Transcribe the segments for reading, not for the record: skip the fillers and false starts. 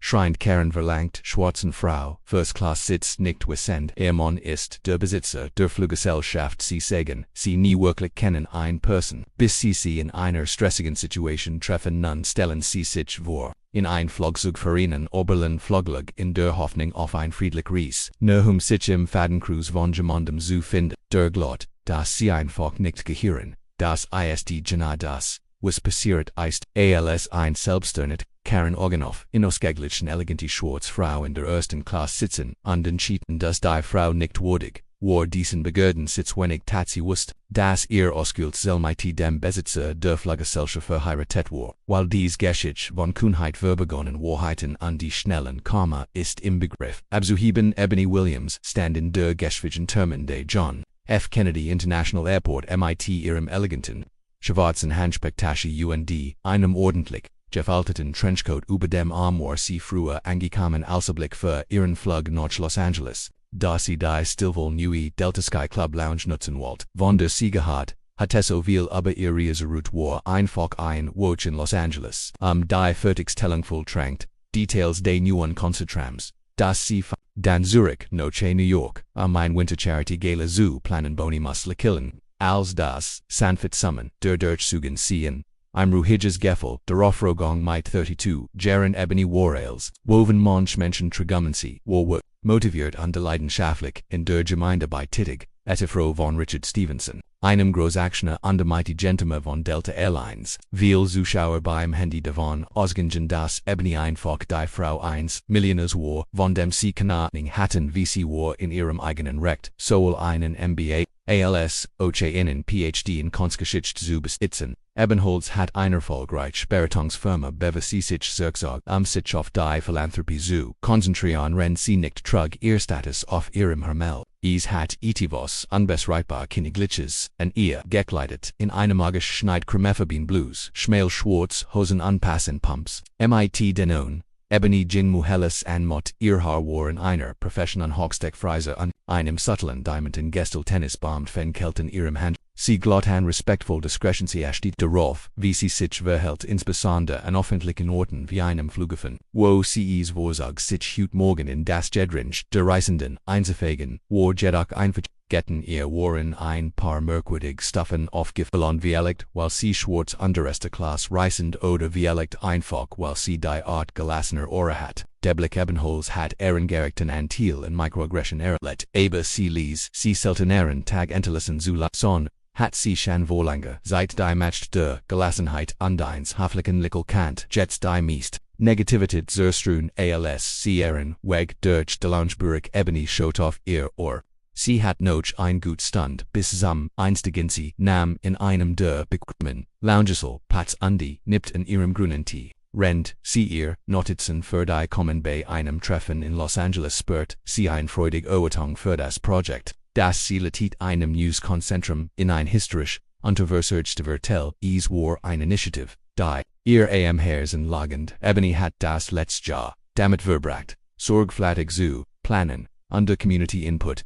schreiend Karen verlangt, schwarzen Frau, First Class Sitz nicht wissend, Mann ist der Besitzer der Fluggesellschaft. Sie sagen, sie nie wirklich kennen ein Person, bis sie sie in einer stressigen Situation treffen, nun stellen sie sich vor. In ein Flugzeug verreinen Oberlin Flugzeug in der Hoffnung auf ein friedlich Reis, nur sich im Fadenkreuz von jemandem zu finden, der glaubt, dass sie einfach nicht gehören. Das ist genau das, was passiert ist, als ein selbsternannte Karen Ogenoff in ausgeglichen elegante schwarze Frau in der ersten Klasse sitzen, und entschieden, dass die Frau nicht würdig war diesen Begierden Sitz wenig tatsi wusste, dass ihr Auskult soll mit dem Besitzer der Fluggesellschaft verheiratet war, weil dies Geschichte von Kühnheit verbegonnen Wahrheiten an die schnellen Karma ist im Begriff abzuheben. Ebony Williams stand in der geschwigen Termen de John F. Kennedy International Airport mit ihrem eleganten, schwarzen Handspektasche und einem ordentlich gefalteten Trenchcoat über dem Arm war sie früher angekommen als Blick für ihren Flug nach Los Angeles. Da sie die stillwohl neue Delta Sky Club Lounge nutzen wollte, von der sie hat so viel über ihr Reiseroute war einfach ein Watch in Los Angeles. Die Fertigstellung volltrankt, Details de neuen Konzertrams, dass sie dann Zurich, Noche New York, ein Winter Charity Gala zu planen boni muss killen, als das Sanfit Summen, der Durchzugen sehen. Im ruhiges Gefäll, der Aufregung mit 32, Jaren Ebony Warales, woven manch Menschen Trigamency, war motiviert und leidenschaftlich, in der Gemeinde bei Tittig, Frau von Richard Stevenson, einem Großaktioner und mighty Gentleman von Delta Airlines, viel Zuschauer beim Handy davon ausgingen, dass Ebony einfach die Frau eines Millionärs war, von dem sie keine Ahnung hatten, wie sie war in ihrem eigenen Recht, sowohl einen MBA, als auch einen PhD in Kunstgeschichte zu besitzen. Ebenholz hat eine erfolgreiche Beratungsfirma, bevor sie sich zurückzog, sich auf die Philanthropie zu konzentrieren, wenn sie nicht trug ihr Status auf ihrem Hermel. Es hat etivos unbeschreibbar Glitches an ihr gekleidet, in eine magisch schneidcremefarbene Blues, schmal schwarz Hosen anpassen Pumps, mit denon, Ebony Jing Muhelis an Mott ihr Haar war in einer professionellen Hochsteckfreise an einem subtlen Diamanten Gestel Tennisbomb Fenkelten ihrem Hand. Sie glottan respektvoll Diskretion sie steht darauf, wie sie sich verhält, insbesondere an öffentlichen Orten wie einem Flughafen, wo sie es vorsag sich heute Morgen in das Jedrinch der Reisenden einzufegen, war jedoch einfach getten ihr waren ein paar merkwürdig Stuffen aufgefallen vielleicht, weil sie schwarz untererster Klasse reisend oder vielleicht einfach weil sie die Art gelassener Ohren hat. Der Blick Ebenholz hat ehrengerichten Antil und Microaggression erlet, aber sie ließ sie selteneren Tag entlassen zu lassen. Hat sie schon vorlange seit die Macht der Gelassenheit und eins höflichen Kant jetzt die meist Negativität zerstruen als sie weg durch die Loungeburg Ebony schaut auf ihr Ohr. Sie hat noch ein gut Stund bis zum einstigen sie nahm in einem der bequemen Loungesel Platz und nippt in ihrem grünen Tee. Rennt sie ihr Notizen für die kommen bei einem Treffen in Los Angeles spürt sie ein freudig Erwartung für das Projekt. Das sie latit einem News-Konzentrum in ein historisch, unterversearchte Vertel, es war eine Initiative, die ihr am Herzen lagend, Ebony hat das letzte Jahr, damit verbracht, sorgfältig zu planen, under Community Input,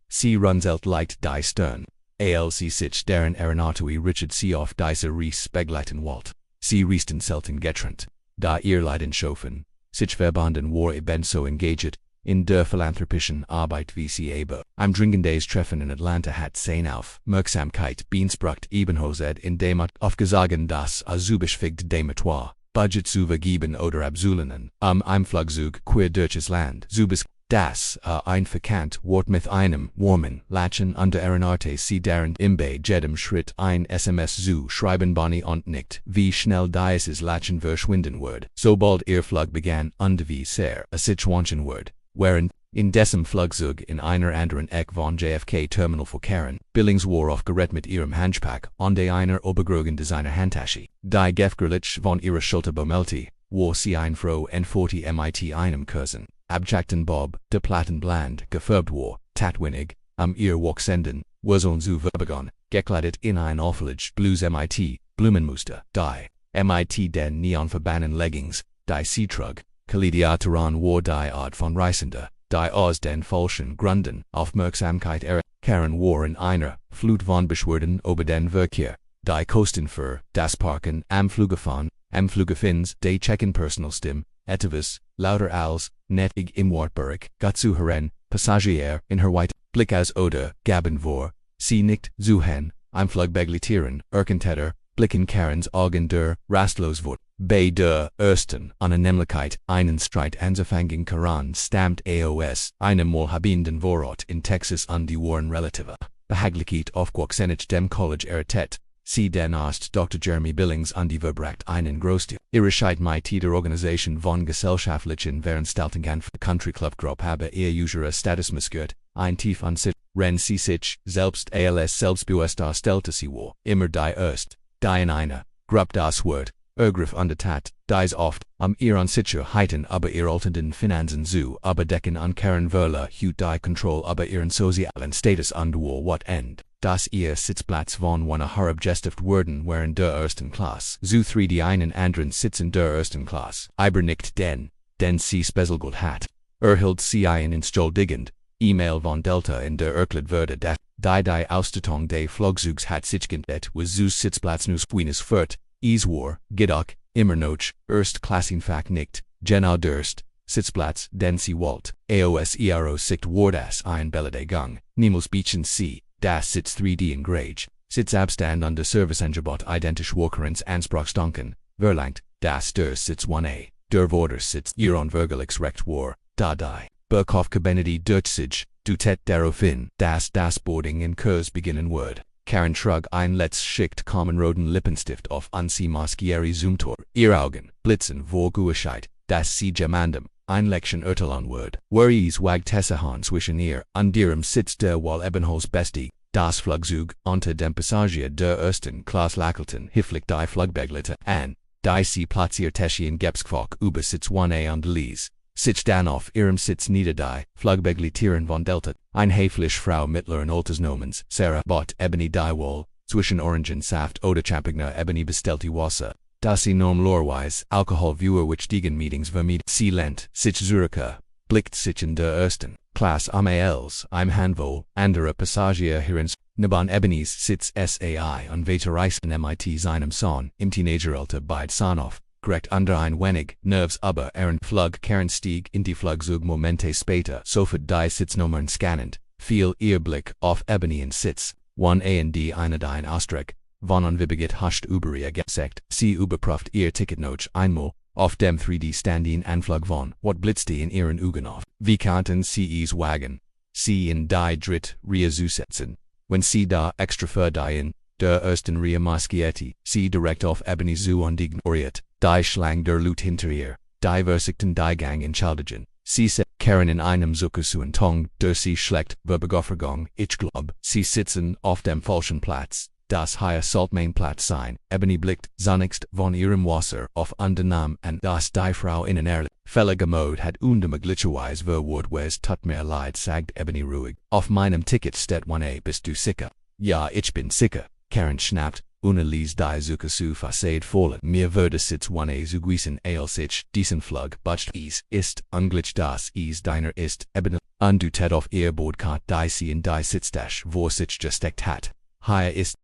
sie runzelt leicht die Stern, sie sich deren Aeronatoi Richard sie auf diese Reis begleiten wollt, sie riesten selten getrennt, da ihr Leidenschaften, sich verbunden war ebenso engaged, in der philanthropischen Arbeit wie sie aber. Am dringendes Treffen in Atlanta hat sein Aufmerksamkeit beansprucht ebenholz in dem aufgesagen das azubeschwigt damit war, Budget zu vergeben oder abzulehnen, einem Flugzeug quer durchs Land zu das ein verkannt Wort mit einem warmen Latschen unter Erinerte sie deren bei jedem Schritt ein SMS zu schreiben boni und nicht, wie schnell dieses Latschen verschwinden wird, sobald ihr Flug begann und wie sehr sich wanchen wird. Während in dessen Flugzeug in einer anderen Eck von JFK Terminal vor Karen, Billings war aufgerät mit ihrem Handgepäck und einer obergrögen Designer Handtasche, die gefgrillich von ihrer Schulter bemmelte, war sie ein Frau N40 mit einem Cousin, abjagten Bob, de Plattenbland, gefärbt war, tatwinnig, ihr Wachsenden, wurzeln zu verbegon, gekleidet in ein auffällig blues mit, Blumenmuster, die, mit den neonverbannen Leggings, die sie trug, Kalidiataran war die Art von Reisender, die aus den falschen Gründen Aufmerksamkeit Karen war in einer Flut von Beschwerden über den Verkehr, die Kosten für das Parken am Flughafen, Fluge fins, day check-in personal stim, etwas, lauter als, net ig im Wartburg, Gatsu Heren, Passagier, in her white, Blick aus oder, Gaben vor, sie nicht, zuhen, Flugbegleitieren, Erkentetter, Blicken Karens Augen der, Rastlos Wort, bei der ersten, eine Nämlichkeit, einen Streit anzufangen Karan stammt AOS, einem wohlhabenden Vorort in Texas an die Warren Relative, Behaglichkeit aufgeoxenigt dem College Eritet, sie den Arzt Dr. Jeremy Billings an die Verbracht einen Großteil ihrer Zeit der Organisation von gesellschaftlichen Veranstaltungen für Country Club Group habe usurer Status missgehört, ein Tief an sich, wenn sie sich selbst als selbstbewusst darstellte sie war, immer die erst, die in einer, Gruppe das Wort, Ergriff an der Tat, dies oft, ihren Sicherheiten aber ihr alternden Finanzen zu, aber decken an Karen Verla hut die Kontrolle aber ihren sozialen Status an duo what end, das ihr Sitzplatz von einer herabgestift worden während der ersten Klasse, zu 3 die einen anderen Sitzen der ersten Klasse, nicht den sie Speselgut hat, hielt sie ein entschuldigend, E-Mail von Delta in der Erklid würde dat, die Ausstattung des Flugzeugs hat sich geändert, was zu Sitzplatz nus Buenos Furt, war, Gidok, immer noch, Erstklassingfach nicht, genau Durst, Sitzplatz, den sie wollt, AOSERO sicht Wardas ein Belledegang, niemals Beachen sie, das Sitz 3D in Grage, Sitzabstand an der Serviceangebot identisch Walkerens Ansprachsdanken, verlangt, das der Sitz 1a, der Vorders Sitz iron Vergelix recht war, da die, Berkhoff Benedy Durchsig, Dutet daraufhin, das Boarding in Kurs beginnen wird. Karen Shrug ein schickt Common Roden Lippenstift auf an sie Maskieri Zoomtor, ihr Augen, blitzen vor Guescheid, das sie gemandem, ein Lection Urtelan wird. Worries wagt Tessahan zwischen ihr, an direm Sitz der Wall Ebenholz Bestie, das Flugzeug, unter dem Passagier der ersten Klasse Lackelten, hifflich die Flugbegleiter an, die sie platziert Teschien Gebskvok über Sitz 1a und Lies. Sich dann auf ihrem Sitz nieder die Flugbegleitierin von Delta, ein Häflich Frau mittleren Altersnomens, Sarah bot Ebony die Wall, zwischen Orangensaft oder Champignon Ebony bestellte Wasser, das sie nom lorweis, Alkohol viewer which degen Meetings vermied, sie lent, sich Züricher, blickt sich in der ersten Klasse am als, Handvoll, andere Passagier hierins, Naban Ebonys Sitz SAI und weiterreisten MIT seinem Sohn, im Teenageralter beid Sanoff. Korrekt under ein wenig, Nerves aber Flug Karen stieg in die Flugzeug Momente später, sofort die Sitznummern scannend, fiel ihr Blick auf Ebony in Sitz, 1a und die eine Ausstreck, von unwibbeget hascht über ihr gesagt, sie überprüft ihr Ticketnote einmal, auf dem 3D Standin Anflug von, what blitzte in ihren Augen auf, wie kannten sie es wagen, sie in die dritt Ria zusetzen, wenn sie da extra für die in, der ersten Ria maskietti, sie direkt auf Ebony zu und ignoriert, die Schlang der Lut hinter ihr, die versigten die Gang in Chaldigen, sie se Karen in einem Zuckersuen Tong, der sie schlägt, Verbegoffergang, ich glaub, sie sitzen auf dem falschen Platz, das higher Saltmainplatz sein, Ebony blickt, sonnigst von ihrem Wasser auf Andernam und das die Frau in einer fällige Mode hat glitcherweise verwort wes tut mir leid sagt Ebony ruhig, auf meinem Ticket steht 1a bist du sicher, ja ich bin sicher, Karen schnappt, ohne ließ die Zucker zu Fassade fallen. Mir würde Sitz 1a zugewiesen als ich diesen Flug butcht ist unglitsch das deiner ist, eben und du tet auf ihr Bordkart die sie in die Sitzdash wo sich gesteckt hat. Hier ist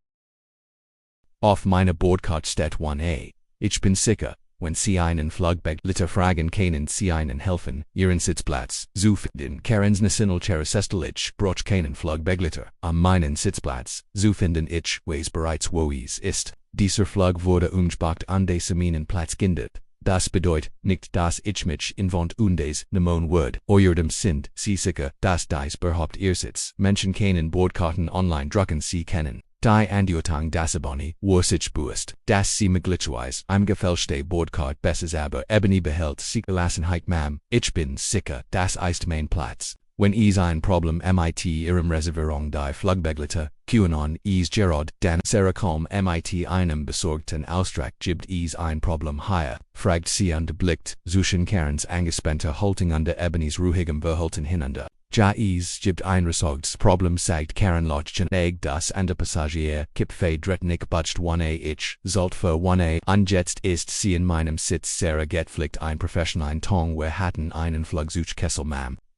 auf meiner Bordkart steht 1a, ich bin sicher, wenn sie einen Flugbegleiter fragen können sie einen helfen, ihren Sitzplatz zu finden. Karens national Sestelich braucht keinen Flugbegleiter, meinen Sitzplatz zu finden ich weiß bereits wo ist. Dieser Flug wurde umgebracht an diesem Platz gehindert. Das bedeutet nicht, dass ich mich in Wand undes nehmen würde. Euerdem sind sie sicher, dass dies überhaupt ihr Sitz. Menschen können Bordkarten online drucken sie kennen. Die Andiotang das Ebony, wo sich bewusst, dass sie glitchweise gefälschte Bordkart besses aber Ebony behält sie Gelassenheit ich bin sicher, das ist mein Platz. Wenn ein Problem mit ihrem Reservierung die Flugbegleiter, QAnon Gerard, dann Sarah Colm mit einem besorgten Ausdruck gibt ein Problem hier, fragt sie und blickt, zwischen Karens angespannter Haltung und Ebonys ruhigem Verhalten hineinander. Ja gibt ein resorgtes Problem sagt Karen Lodgen das an der Passagier Kipfe dretnik butcht 1a ich sollt für 1a anjetzt ist sie in meinem Sitz Sarah getflickt ein professionellen Tong wir hatten einen Flugzeugkessel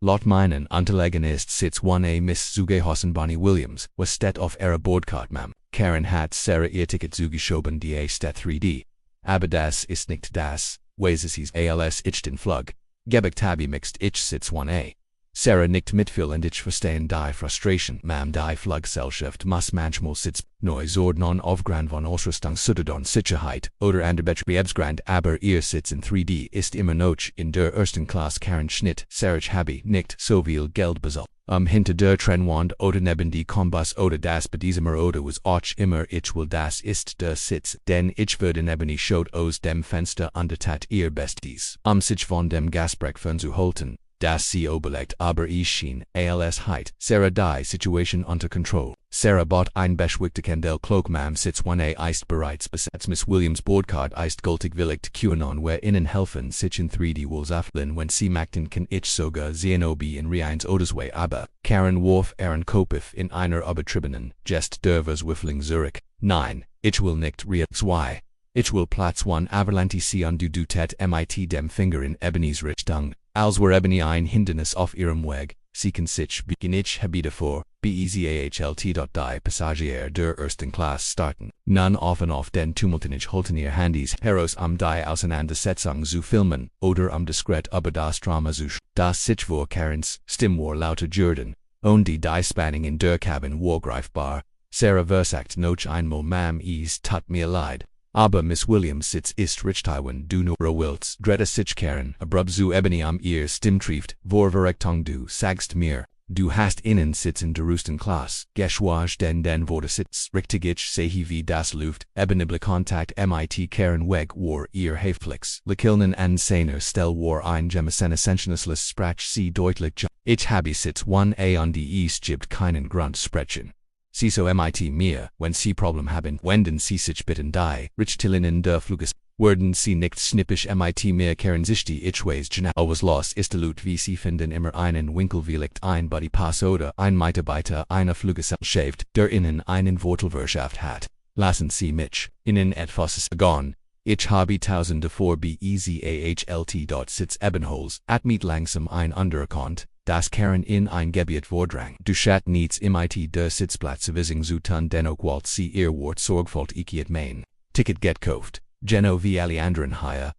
Laut meinen Unterlegen ist Sitz 1a Miss Zugehossen Bonnie Williams was steht auf ihrer Bordkart Karen hat Sarah ihr Ticket zugeschoben die steht 3D. aber das ist nicht das, was es hieß. Als ich den Flug, gebackt habe mixt ich Sitz 1a. Sarah nickt mitviel und ich verstehen die Frustration. Die Fluggesellschaft muss manchmal Sitz neu ordnen aufgrund von Ausrüstung Sutterdon Sicherheit oder andere Beebsgrund, aber ihr Sitz in 3D ist immer noch in der ersten Klasse. Karen Schnitt. Sarah habe nicht so viel Geld bezahlt, hinter der Trennwand oder neben die Kombus oder das Bediemer oder was auch immer ich will. Das ist der Sitz, denn ich würde neben schaut aus dem Fenster an der Tat ihr Besties, sich von dem Gasbrech fernzuhalten. Das sie überlegt, aber ich schien, als heit Sarah die Situation unter Control. Sarah bought ein beschwigte Candel Cloak. Sitz 1a ist bereits besetzt. Miss Williams Boardcard ist gültig willigt. QAnon wer ihnen helfen sich in 3D Wolls aflin wenn sie machten kann ich sogar sehen ob in Reins Odesway aber. Karen warf ihren Kopf in einer übertriebenen Jest der Verzweiflung Zurich. Nein, ich will nicht zwei. Ich will Platz 1 Averlanti sie und du tet mit dem Finger in Ebony's Richtung. Als were Ebony ein Hindernis auf ihrem Weg, sie kann sich beginn ich habe davor, bezahlt. Die Passagier der ersten Klasse starten. Nun auf den tumulten ich halten ihr Handys heraus die Auseinandersetzung zu filmen, oder diskret über das Drama zu das sich vor Karens Stimme war lauter Jordan, und die Spannung in der Cabin war greifbar. Sarah versagt noch einmal es tut mir leid. Aber Miss Williams Sitz ist Richtaiwan du nur willst. Dretta sich Karen, abrupt zu Ebony ihr Stimm trieft, Vorverrectung du sagst mir, du hast innen Sitz in der ersten Klasse, geschwaj den wurde Sitz, richtig ich sehe wie das Luft, ebenible Kontakt mit Karen weg war ihr Heflix, Lekilnen an seiner Stell war ein Gemessenessentionsless Sprach sie deutlich ich habe Sitz 1a und die es gibt keinen Grund sprechen. Sie so mir, wenn sie Problem haben, wenden sie sich bitten die, Richtillen in der Fluges, werden sie nicht schnippisch mehr Karen sich die ich weiß was los ist lut wie sie finden immer einen Winkel wie liegt ein Body Pass oder ein Mitarbeiter einer Fluggesellschaft, der innen einen Wortelwirtschaft hat. Lassen sie mich, innen etwas gone. Ich habe tausende vor bezahlt. Sitz Ebenholz, mit langsam ein undererkannt. Das Karen in ein Gebiet vordrang. Du schat niets mit der Sitzplatz vising zu tun dennoch wollt sie ihr Wort sorgfalt ikiet main. Ticket gekauft. Geno wie alle anderen hier,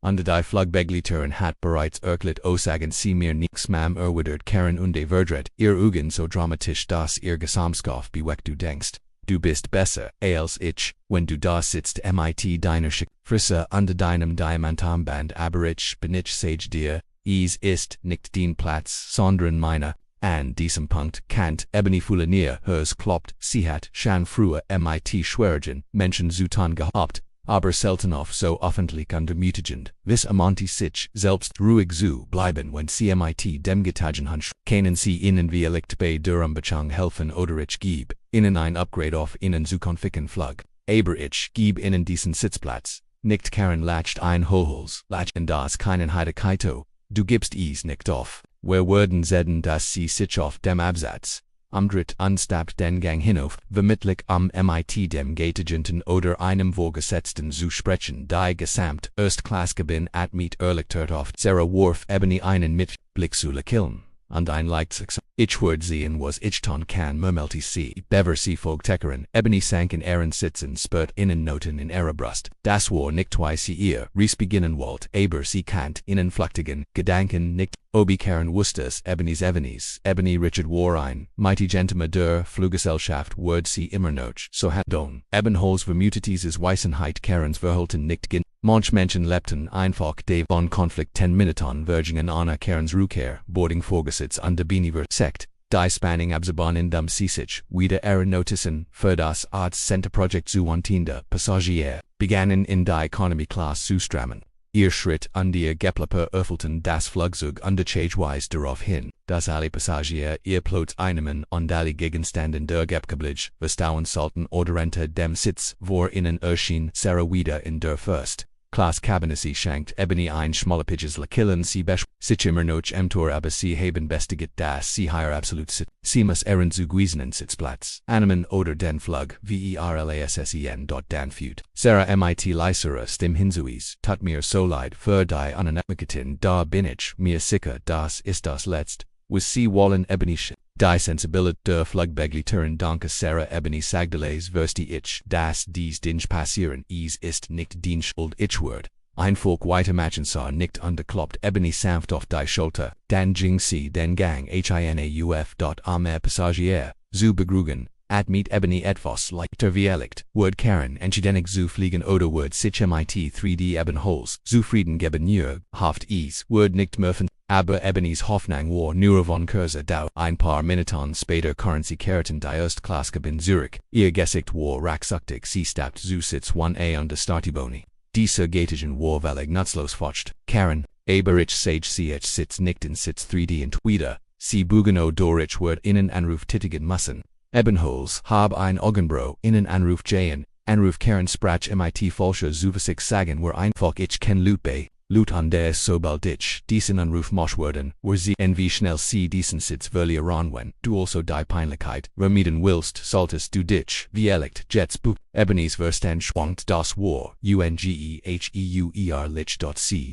under die Flugbegliterin hat bereits erklärt sagen sie mir nix erwidert Karen unde verdreht ihr Augen so dramatisch dass ihr Gesamtskopf bewegt du denkst. Du bist besser, als ich, wenn du da sitzt mit deiner Frisse unter deinem Diamantarmband aber ich bin ich sage dir, es ist nicht den Platz, sondern meiner. An diesem Punkt Kant Ebony Fulanier hers kloppt, sie hat schon früher mit schwierigen Menschen zu tun gehabt, aber selten auf so öffentlich untermütigend. Vis amanti sich selbst ruhig zu bleiben wenn sie mit dem getagen Hunsch. Können sie ihnen vielleicht bei der Umbachung helfen oder ich geb ihnen ein Upgrade auf ihnen zu konfiken Flug. Aber ich geb ihnen diesen Sitzplatz. Nicht Karen lacht ein Hohls, lachen das keinen Heidekaito. Du gibst es nicht auf. Wir werden sehen dass sie sich auf dem Absatz. Dritt anstatt den Gang hinauf, vermittlich mit dem Gategenten oder einem Vorgesetzten zu sprechen die gesamt Erstklassgebin mit erlichtert auf. Sarah warf Ebony einen mit Blick zu Lekillen. Und ein Leichtsuch. Ich würde sehen was ich tun kann murmelte sie. Bever sie folgteckeren. Ebony sank in ihren Sitzen spürt innen Noten in ihrer Brust. Das war nicht wie sie ihr Ries beginnen wollt, aber sie kannt innen flüchtigen Gedanken nicht. Obi Karen wusste es Ebony Richard war ein mighty Gentleman der Fluggesellschaft word sie immer noch so hat don. Ebenholz vermutete Weissenheit Karens verhalten nicht gin. Manch Menschen lebten einfach de von Konflikt 10 Minuten Vergingen an Karens Rückkehr, Boarding Vorgesitz an der Biniver Sekt, die Spanning abzubauen in dem sie sich wieder ihre Notizen für das Arts Center Project zu antende Passagier, begannen in der Economy Class zu strammen. Ihr Schritt an der Geplappe öffelten das Flugzeug unterschiedweise darauf hin, dass alle Passagier ihr Platz einnehmen und alle Gegenstände der Gepkablage verstauen sollten oder unter dem Sitz vor ihnen erschien Sarah wieder in der First Class Cabine sie schenkt Ebony ein schmallepiges Lekillen sie besch sich immer noch Tor aber sie haben bestiget das sie hier absolut sit. Sie muss ihren zu guisenen Sitzplatz annehmen oder den Flug verlassen dort dann führt. Sarah mit leiserer Stimme hinzuwies, tut mir so leid für die Unannehmlichkeiten da bin ich mir sicher das ist das Letzt, was sie wollen Ebony Die Sensibilität der Flugbegleiterin danke Sarah Ebony Sagdelays Versti ich, das dies Dinge passieren ist nicht Dinge und ich word. Ein Volk weitermachen sah nicht underkloppt Ebony sanft auf die Schulter, dann ging sie den Gang hinauf. Arme Passagier, zu begrügen, at meet Ebony etwas leichter Vielicht, word Karen entschiedenig zu fliegen oder word sich mit 3D Ebenholz, zufrieden geben ihr, haft word nicht mürfen. Aber Ebonys Hoffnung war nur von Kurse Dau. Ein paar Minuten später Currency kehrten die Erstklassgebin Zürich. Ihr Gesicht war rucksactig, sie stappt zu Sitz 1a an der Startiboni. Diese Gatigen war völlig nutzlos fotcht. Karen, aber ich sage sie Sitz nicht in Sitz 3D und wieder. Sie bugeno durch word innen Anruf titigen müssen. Ebenholz hab ein Augenbro innen Anruf jahen. Anruf Karen sprach mit falscher Zuversicht sagen war einfach ich ken Lutbe. Lut an der sobald ich diesen Anruf mosch worden, war sie wie schnell sie diesen Sitz verlieren wenn du also die Peinlichkeit vermieden willst, solltest du dich, Vielicht, Jets buch, Ebonys Verstand schwankt das war, ungeheuer lich.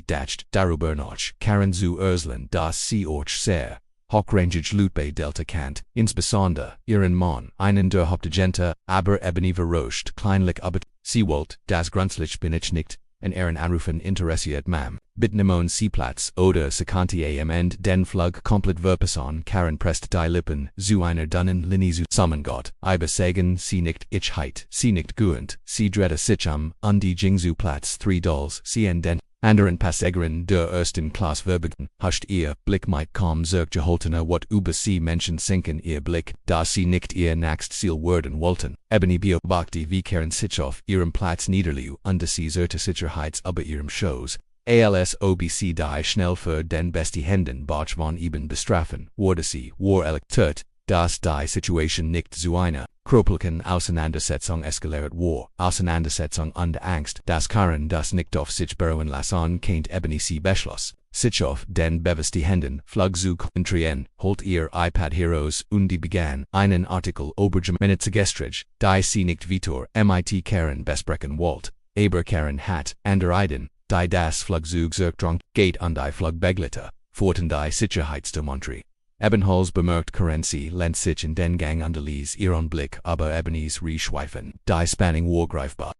Dacht, darüber nach, Karen zu Ersland, das sie euch sehr. Hochrangig Lutbe Delta Kant, insbesondere, ihren Mann, einen der Hauptagente, aber Ebony verrocht, kleinlich aber, sie wollt, das grunzlich bin ich nicht. En Anrufen interessiert mam. Bitnemon Sitzplatz oder sekanti am End den Flug komplett verpassen. Karen presst die Lippen zu einer dünnen Linie zusammengott. Aber sagen sie nicht ich heit, sie nicht guend, sie drette sich die Jingzu Platz 3 Dolls, sie en den anderen Passagieren der ersten Klasse verbieten. Huscht ihr Blick mit kaum zurückgehaltener wat über sie Menschen sinken ihr Blick, da sie nicht ihr nächst Ziel werden wollten. Ebony beobachtete wie Karen sich auf ihrem Platz niederlieh, und sie zerrte Sicherheits über ihrem Schoß. Als ob sie die schnell für den besti Händen botch von eben bestrafen, wurde sie, war elektriert, dass die Situation nicht zu einer kropelken Auseinandersetzung eskaliert war. Auseinandersetzung und Angst, dass Karen das nicht auf sich beruhen lassen kennt Ebony sie beschloss. Sich auf den bewussten Händen, flog zu konzentrieren, holt ihr iPad heraus und die begann, einen Artikel über Gemini zu gestrich, die sie nicht Vitor mit Karen besprechen wollt. Aber Karen hat, andereiden, die das Flugzeug zurückdrang, geht an die Flugbegleiter, forten die Sicherheitsdemonstrie. Ebenholz bemerkt Currency lehnt sich in den Gang unterließ ihren Blick, aber Ebonys Reschweifen, die Spanning war greifbar.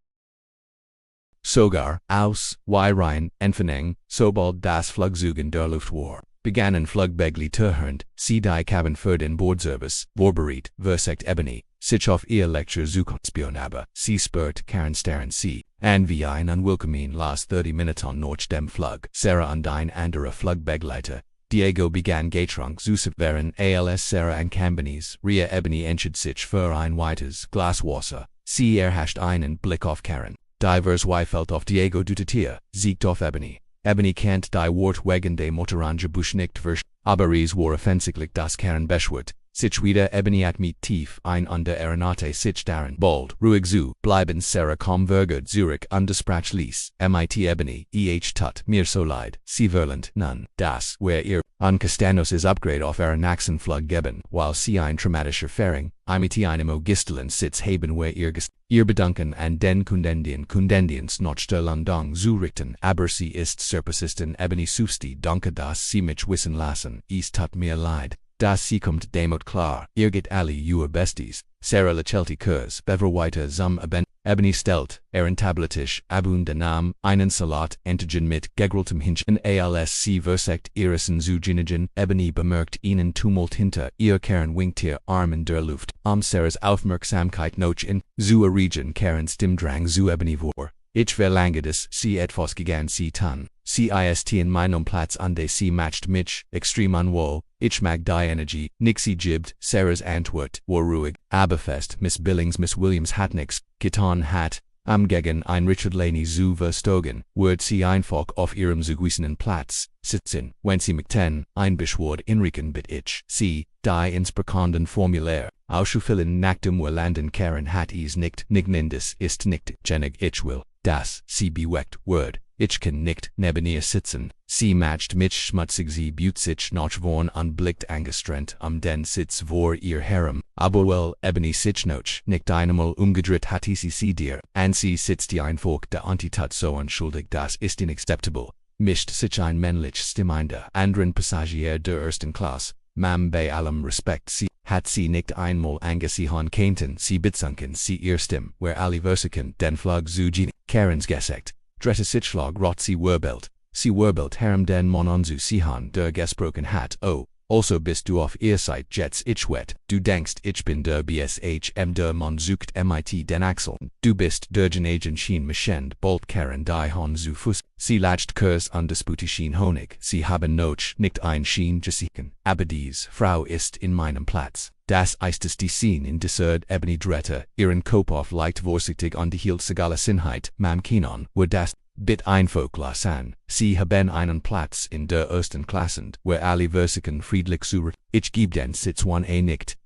Sogar, aus, rein, Entfernung, sobald das Flugzeug in der Luft war, begannen Flugbegleiterhand, sie die Cabin für den Bordservice, vorbereitet, versagt Ebony, sich auf ihr Lecture zu konspionieren aber, sie spürt Karen starren sie, an wie ein unwillkommen las 30 Minuten nach dem Flug, Sarah und ein anderer Flugbegleiter, Diego begann Gatrunk zu während als Sarah und Cambenis, Ria Ebony entschied sich für ein weites Glas Wasser, sie erhascht einen Blick auf Karen, divers fällt auf Diego Dutatier, siegt auf Ebony. Ebony kennt die Wort wegen dem Motorange Busch nicht verstehen, aber es war offensichtlich dass Karen beschwert, sich wieder Ebony mit tief ein an der Aeronate sich darin bald, ruhig zu bleiben Sarah kaum vergert Zurich und sprach ließ, mit Ebony, tut mir so leid, sie verlangt nun, das, wär ihr, an Castanos Upgrade auf ihren Nachsenflug geben, weil sie ein traumatischer Erfahrung, mit einem Augustalen Sitz haben wär ihr Bedanken an den Kundendienst noch der Landung zu richten, aber sie ist sehr persistent Ebony Sufsti danke dass sie mich wissen lassen, es tut mir leid. Das sie kommt demot klar, ihr geht alle ihr Besties, Sarah Lachelti Kurs, Bever weiter zum Ebony stellt, tabletisch, abun den Namen, einen Salat, Antigen mit gegrilltem Hinchen als sie versagt ihrissen zu Ginigen, Ebony bemerkt ihnen Tumult hinter, ihr Karen winkt ihr Arm in der Luft, Sarahs Aufmerksamkeit noch in, zu Region Karens Stimmdrang zu Ebony vor. Ich verlange das, sie etwas gegen sie tun. Sie ist in meinem Platz an der sie matcht mich, extrem unwohl, ich mag die Energie, nixie jibbt, Sarahs Antwort, war ruhig, aber fest, Miss Billings Miss Williams hat nix, getan hat, gegen ein Richard Laney zu verstogen, wird sie einfach auf ihrem zugewiesenen Platz sitzen, wenn sie mich ein Beschword inriken bit ich, sie, die insprechenden Formular, auszufüllen nach dem Urlanden Karen hat es nicht, Nignendes ist nicht, genig ich will, das, sie bewegt, word. Ich kann nicht neben ihr sitzen, sie matcht mich schmutzig sie büht sich noch vorn und blickt angestrengt den Sitz vor ihr Herren, aber well Ebony sich noch nicht einmal umgedreht hat sie dir, und sie sitzt die einfach der Antitut so unschuldig das ist inakzeptabel, mischt sich ein männlich Stimme der anderen Passagier der ersten Klasse, bei allem Respekt sie hat sie nicht einmal angesehen könnten, sie besunken sie erstem, where alle Versiken den Flug zu Gene, Karens gesagt, drette sich Flug rot sie Werbelt herem den Mon zu Sihan der gesproken hat, oh. Also bist du auf ihr Seite Jets ich wet, du denkst ich bin der BSHM der Mann sucht MIT den Axel, du bist der Genagent schien Machend Bolt Karen die Hon zu Fuß, sie latscht Kurs an Disputi schien Honig, sie haben noch nicht ein Schien gesiegen, aber dies Frau ist in meinem Platz. Das ist es die Scene in Dessert Ebony Drette, ihren Kopf auf leicht vorsichtig an die hielt segale Sinnheit, Mam Kinon, wo das Bit Einfolglas an, sie haben einen Platz in der ersten Klasse, where alle Versiken friedlich suchen, ich geb den Sitz 1a nicht,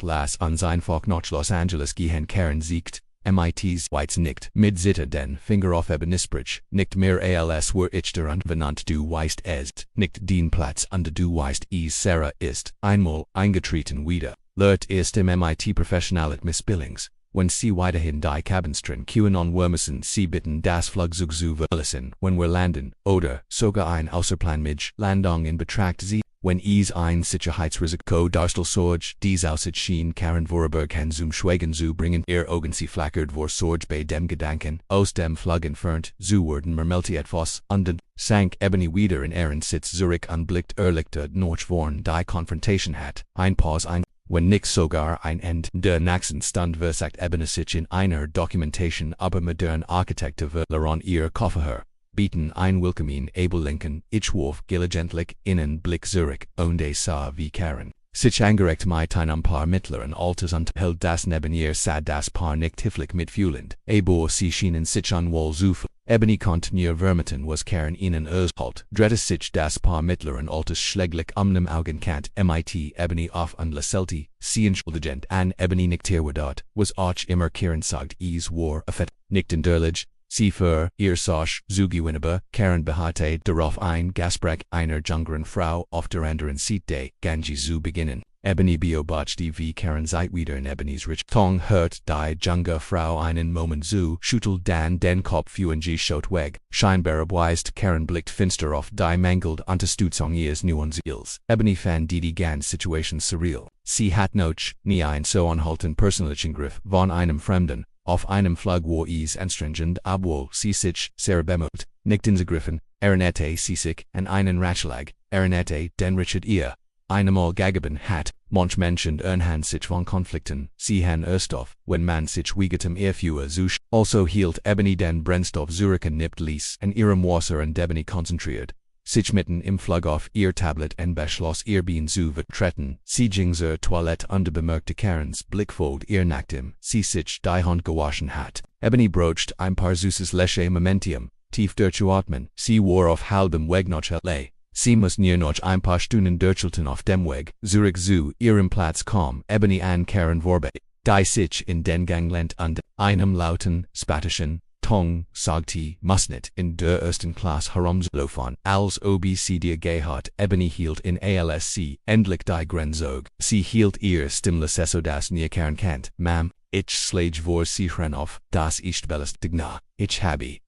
lass uns einfach nach Los Angeles gehen Karen siegt, MITs Whites nicht, mit Zitter den Finger auf Ebenisbridge, nicht mehr als were ich daran benannt du weißt es, nicht den Platz under du weißt es Sarah ist, einmal eingetreten wieder, lehrt ist im MIT Professionalit Miss Billings. When sie weiterhin die Kabinstrin QAnon Wormesen sie bitten das Flugzeug zu verlassen, when wir landen, oder sogar ein Außerplanmidge Landung in Betracht sie, wenn es ein Sicherheitsrisiko darstellt sorge, dies aussieht schien Karen Vorarlberg kann zum Schweigen zu bringen, ihr Augen sie flackert vor Sorge bei dem Gedanken, aus dem Flug entfernt, zu werden murmelte etwas, und dann sank Ebony wieder in ihren Sitz zurück und blickt erlichte noch vorn die Confrontation hat, ein Pause ein. When nix sogar ein End der nächsten Stund versagt Ebenesic in einer Dokumentation aber modern Architekte verloren ihr Kofferher, bieten ein Willkommen able Lincoln, ich warf gelegentlich innen Blick zurück, und sah wie Karen. Sich angeregt mit einem paar mittleren Alters und hält das neben ihr sad das Paar nicht hifflich mitfühlend, aber sie schienen sich unwohl zu fühlen. Ebony konnte nur vermuten was Karen ihnen halt, drette sich das Paar mittleren Alters schläglich dem Augenkant MIT Ebony auf und lächelte, sie entschuldigend an Ebony nicht dort, was auch immer Karen sagt es war effet, nicht in derlich, sie für ihr Sosch zugewinnbar, Karen beharrte darauf ein Gespräch einer jüngeren Frau auf der anderen Seite Ganji zu beginnen. Ebony beobachtete wie Karen seit wieder in Ebonys Richtung hört die junge Frau einen Moment zu, schüttelt dann den Kopf und schaut weg. Scheinbar weist Karen blickt finster auf die mangelnde Unterstützung ihres neuen Ziels. Ebony fand die ganze Situation surreal. Sie hat noch nie ein so anhaltend persönlichen Griff von einem Fremden, auf einem Flug wo es anstrengend obwohl sie sich sehr bemüht, nicht insegriffen, Erinette sie sich an einen Ratschlag, Erinette den Richard ihr einmal gegeben hat, manch Menschen ernhan sich von Konflikten, sie han Erstoff, wenn man sich wiegetem Erfuhr sucht, also hielt Ebony den Brennstoff Zurichen nippt ließ, an ihrem Wasser und Ebony konzentriert, sich mitten im Flug auf ihr Tablet und beschloss ihr Bein zu vertreten, sie ging zur Toilette und bemerkte Karens Blickfold ihr nachdem, sie sich die Hand gewaschen hat. Ebony brocht ein paar süßes Lächeln Momentium, tief durchzuatmen, sie war auf halbem Weg nach L.A. Sie muss nur noch ein paar Stunden durchhalten auf dem Weg, zurück zu ihrem Platz kam Ebony an Karen vorbei, die sich in den Gang lehnt und einem lauten, spanischen Ton sagte, muss nicht in der ersten Klasse herumlaufen, als ob sie dir gehabt, Ebony hielt in ALSC endlich die Grenzog, sie hielt ihr Stimme so das nie Karen kennt, Ma'am, ich schlage vor sie auf, das ist belästigend, ich habe,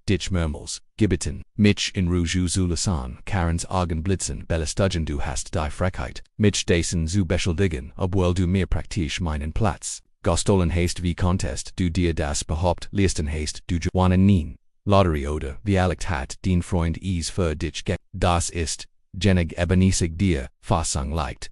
dich mehrmals gebeten, mich in Rouge zu lassen, Karens Augen blitzen, belästigen du hast die Frechheit, mich dessen zu beschuldigen, obwohl du mir praktisch meinen Platz gestohlen hast wie Contest, du dir das behaupt, leisten hast, du gewonnen nie. Lotterie oder, wie Alex hat, den Freund es für dich das ist, genig Ebenisig dir, Fassung leicht.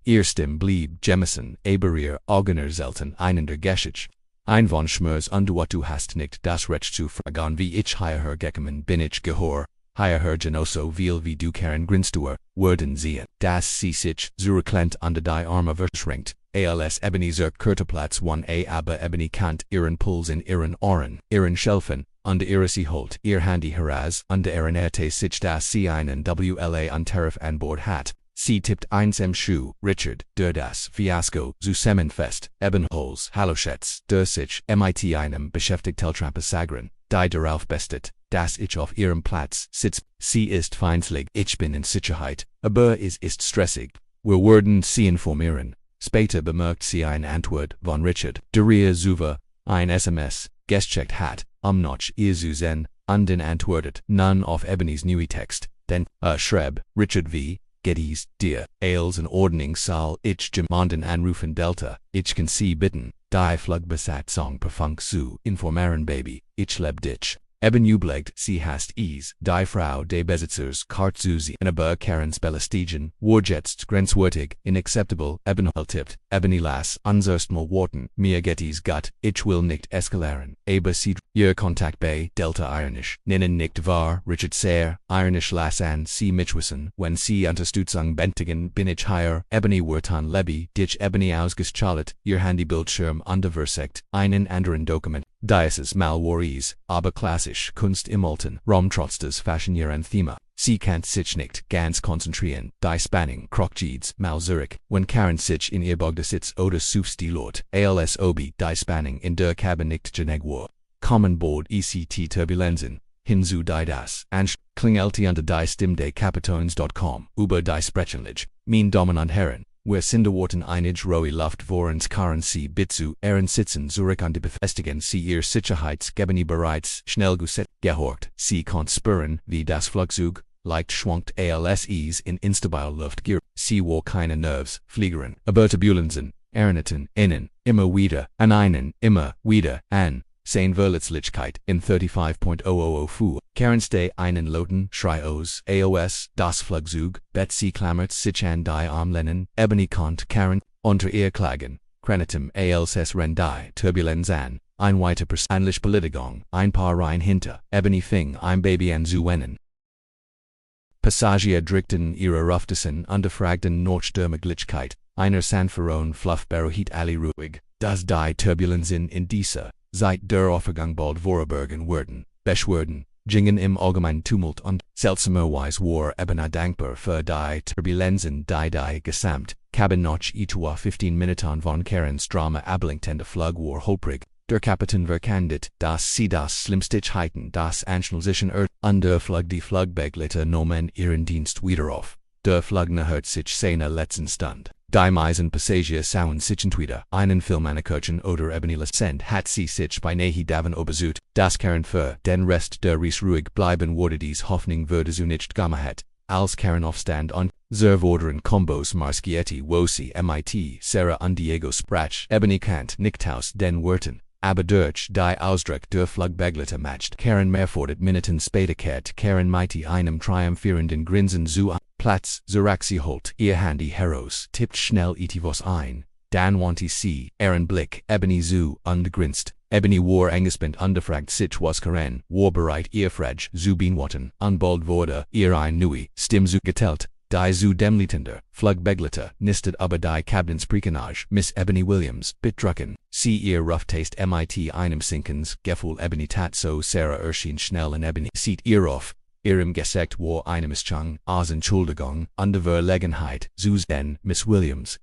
Erstem blieb Jemison, aber ihr Augener selten einander geschickt. Ein von Schmers und du hast nicht das Recht zu fragen wie ich hierher gekommen bin ich gehor, hierher genauso viel wie du Karen Grinstuer, werden sehen, dass sie sich zurücklehnt und die Arme verschränkt, als Ebony zur Kurteplatz 1a aber Ebony kant ihren Puls in ihren Ohren, ihren Schelfen, und ihre sie holt, ihr Handy heraus, und erinnerte sich dass sie einen WLA an Tariff an Bord hat. Sie tippt eins im Schuh, Richard, der das Fiasko zusammenfasst, Ebenholz, Halloschätz, der sich MIT einem Beschäftigteltrampe sagren, die darauf bestet, dass ich auf ihrem Platz sitz. Sie ist feindlich, ich bin in Sicherheit, aber es ist stressig. Wir werden sie informieren. Später bemerkt sie eine Antwort von Richard, der ihr Zuva, ein SMS, gecheckt hat, noch ihr zu sehen, und den antwortet, none auf Ebonys neue Text, denn, schreibt, Richard V. Geddes, dir, Ales and Ordnungssaal, ich gemanden Anrufen Delta, ich kann sie bitten, die Flugbesat Song Perfunk zu informieren Baby, ich leb dich. Eben überlegt, sie hast die Frau des Besitzers Kart Susi in aber Karens Belästigen, warjetzt grenzwertig, inacceptable, eben tippt, eben las, unserstmal warten, mir Geddes gut, ich will nicht escalaren, aber sie ihr Kontakt bei Delta Ironisch, nennen nicht wahr, Richard Sayre, Ironisch las an sie Mitwissen, wenn sie Unterstützung benötigen bin ich hier, ebony Wurtan Leby, dich ebony ausgeschaltet, ihr Handybildschirm unterversekt, einen anderen Dokument. Dieses Malwaries, aber klassisch, Kunst im Alten, Rom trotz fashionierten Thema. Sie kann sich nicht ganz konzentrieren, die Spanning, Krokjieds, mal Zurich, wenn Karen sich in ihr Bogda sitzt oder Sufstilort, als ob die Spanning in der Cabin nicht genegwar. Kommen Bord ECT Turbulenzen, hinzu die das, Klingelte unter die Stimme des Kapitons.com, über die Sprechenlich, mein Dominant Herren. Where Cinderwarten einig Roe Luft vorens Karen sie Bitzu, sitzen Zurich an die Befestigen sie ihr Sicherheitsgebeni bereits, schnell gesetzt, gehorcht, sie konspirieren, wie das Flugzeug, leicht schwankt ALSEs in instabil Luftgier, sie wo keine Nerves, Fliegeren, aber Turbulenzen, Erinnerten, innen, immer wieder, an einen, immer, wieder, an. Sein Verletzlichkeit in 35.000 Fu. Karens de einen Loten, Schreios, AOS, das Flugzeug, Betsy klammert sich an die Armlehnen, Ebony kont Karen, unter ihr klagen, Krenetum als Rendai, Turbulenz an, ein weiter persönlich Beleidigung, ein paar Reihen hinter, Ebony fing ein Baby an zu weinen. Passagier drickten ihre Ruftessen unterfragten Notstürmiglichkeit, einer Sanferon Fluffberohit ali ruhig, das die Turbulenzen in dieser seit der Aufgang bald vorübergehen würden, beschwerden, gingen im allgemeinen Tumult und seltsamerweise war eben dankbar für die Turbulenzen die gesamt, Cabin noch etwa 15 Minuten von Karens Drama ablenkende Flug war holprig, der Kapitän verkündet, dass sie das Schlimmstigkeiten das Anschnellsichen an der Flug die Flugbegliter nomen ihren Dienst wieder auf. Der Flugner hört sich seine letzten Stund. Die meisten Passagier sauen sich entweder einen Film angucken oder ebony Cent hat sie sich beinahe davon überzeugt, dass Karen für den Rest der Reise ruhig bleiben würde dies Hoffnung würde sie nicht gemacht, als Karen aufstand und Servorderen Combos Marschietti wo sie mit Sarah und Diego sprach, ebony Kant nicht aus den Worten, aber durch die Ausdruck der Flugbegleiter matcht Karen mehrfordert Minuten später kehrt Karen mit einem triumphierenden Grinsen zu Platz, Zuraxi holt ihr Handy heraus, tippt schnell etwas ein, dann wandte sie ihren Blick ebony zu und grinst, ebony war angespannt unterfragt sich was Karen, war bereit ihr Frage zu beantworten, und bald wurde ihr ein neue Stimme zu geteilt, die zu dem Lietender, Flugbegleiter, nistet aber die Kabinensprekenage, Miss Ebony Williams, bitdrucken, sie ihr Rough-Taste mit einem Sinkens, Gefühl ebony tat so Sarah erschien schnell in ebony, sieht ihr auf, ihrem Gesekt war eine Mischung aus Entschuldigung und Verlegenheit, zu denn Miss Williams,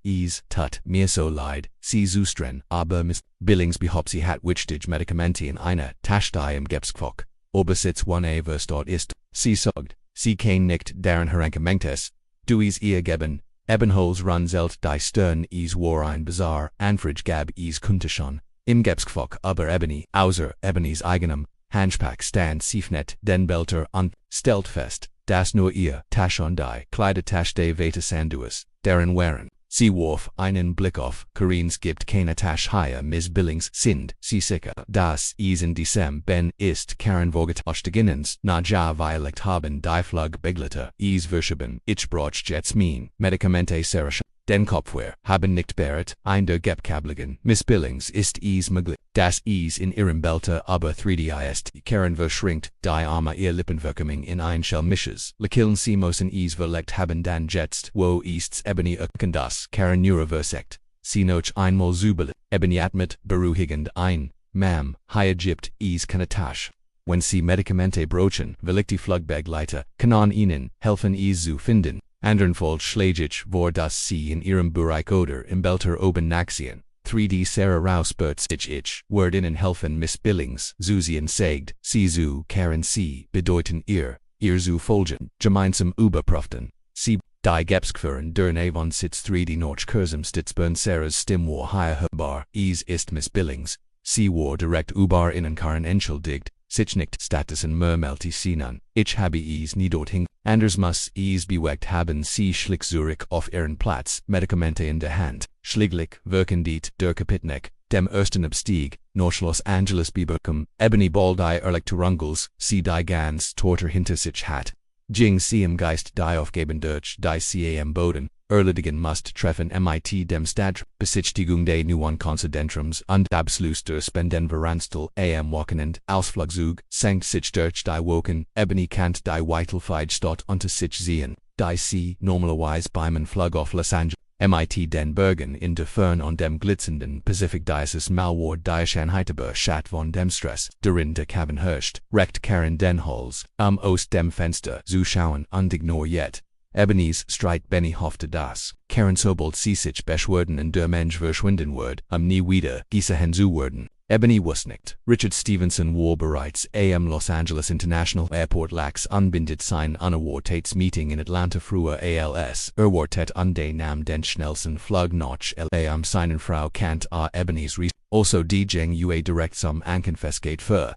tut mir so leid, sie zustren, aber Miss Billings behauptet sie hat wichtige Medikamente in einer Tasche die im Gebsquok, Obersitz one was dort ist, sie sagt, sie kann nicht daran herangemengtes, duis ihr geben, Ebenholz runzelt die Stern war ein Bizarre, Anfrage gab kunnte schon, im Gebsquok aber ebony, außer ebonys eigenem, Handspack stand siefnet den Belter und stellt fest, dass nur ihr Tasche und die Kleidertasche des Vetes Sanduas, deren waren. Sie warf einen Blick auf, Karens gibt keine Tasche higher Miss Billings sind, sie sicher, dass in diesem Ben ist Karen vorgetauschtgegens, na ja violect haben die Flugbegleiter, verschieben, ich brauch jetzt mein Medikamente Sarah. Den Kopfwehr haben nicht beret, ein der Gebkabligen, Miss Billings ist möglich, dass in ihrem Belter aber 3D ist, Karen verschrinkt, die Arme ihr Lippenwirkung in ein Schelmisches, Lekillen sie müssen verlegt haben dann jetzt, wo ist's ebony das, Karen neuroversekt, sie noch einmal zubel, ebony atmet, beruhigend ein, Ma'am, hier gibt keine Tasche. Wenn sie Medikamente brochen, will die Flugbegleiter, kann ihnen helfen zu finden. Andernfalls schlägig war dass sie in ihrem Bereich oder im Belter oben nachsehen. 3D Sarah rausbert sich word ihnen helfen Miss Billings, Susien sagt, sie zu Karen sie bedeuten ihr zu folgen, gemeinsam überprüften. Sie, die Gebsqueren der Navon sitz 3D noch kursam Stitzburn Sarahs Stimme war higher hörbar, ist Miss Billings, sie war direkt über ihnen Karen entschuldigt, sich nicht Status und mermelti sinan, ich habe es nie dorthin, anders muss es bewegt haben sie schlick Zurich auf ihren Platz, Medikamente in der Hand, schlieglich, wirkend der Kapitnek, dem ersten Abstieg, nach Los Angeles bebekommen, ebony ball die Erlektorungels, sie die ganz Torter hinter sich hat. Jing sie im Geist die aufgeben durch die sie am Boden, erledigen must treffen mit dem Stad, Besichtigung des neuen Konzertentrums und Abschluss der Spendenveranstal am Wochenend, Ausflugzug, senkt sich durch die Woken, ebony kant die Weitelfeid Stadt unter sich sehen, die sie normalerweise beim Flug auf Los Angeles, mit den Bergen in der Fern und dem glitzernden Pacific dieses Malwar die Schanheitebe Schat von dem Stress, darin der Cabin herrscht, recht Karen den Hals, aus dem Fenster zu schauen und ignoriert. Ebene's Streit Benny hoffte das, Karen sobald sie sich beschwerden und der Mensch verschwinden wird, nie wieder gesehen zu werden. Ebony wusste nicht. Richard Stevenson war bereits am Los Angeles International Airport lax unbindet sein Unerwartetsmeeting in Atlanta früher als erwartet und nahm den schnellsten Flug nach LA seinen Frau Kant Ebony's Ries, also die Jeng Ua direkt zum Ankenfest für,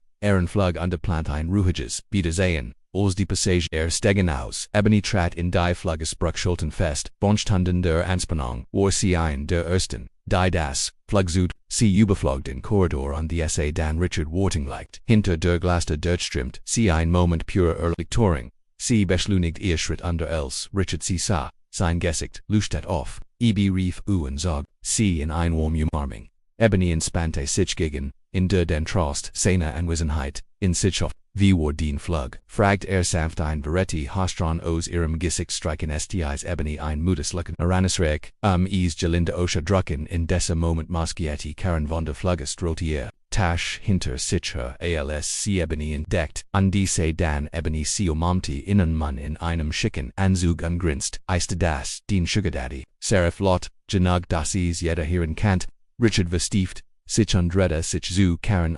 Flug und plant ein ruhiges Wiedersehen. Als die Passagier stegen aus, Ebony trat in die Fluggesprechschulten fest, Bonstunden der Anspannung, war sie der ersten, die das Flugzeug, sie überflog den Korridor und die SA dann Richard warten leicht, hinter der Glaste durchströmt, sie ein Moment purer Erleichterung, sie beschleunigt ihr Schritt under als Richard sie sah, sein Gesicht leuchtet auf, rief und sag, sie in ein warm Umarming. Ebony entspannte sich gegen, in der den Trost, seine Anwesenheit, in sich auf, wie war den Flug, fragt sanft ein Veretti Hastron aus ihrem Gesicht streichen STIs Ebony ein müdes Lucken Aranisreich, es gelinde Osha drucken in dessa Moment Moschietti Karen von der Fluggestrotier, Tasch hinter sich her als sie Ebony entdeckt, und diese dann Ebony sie umarmte Innenmann in einem schicken Anzug und grinst, eiste das, den Sugar Daddy, Seraph Lot, genug das es jeder hören kannt, Richard verstieft, sich undreda sich zu Karen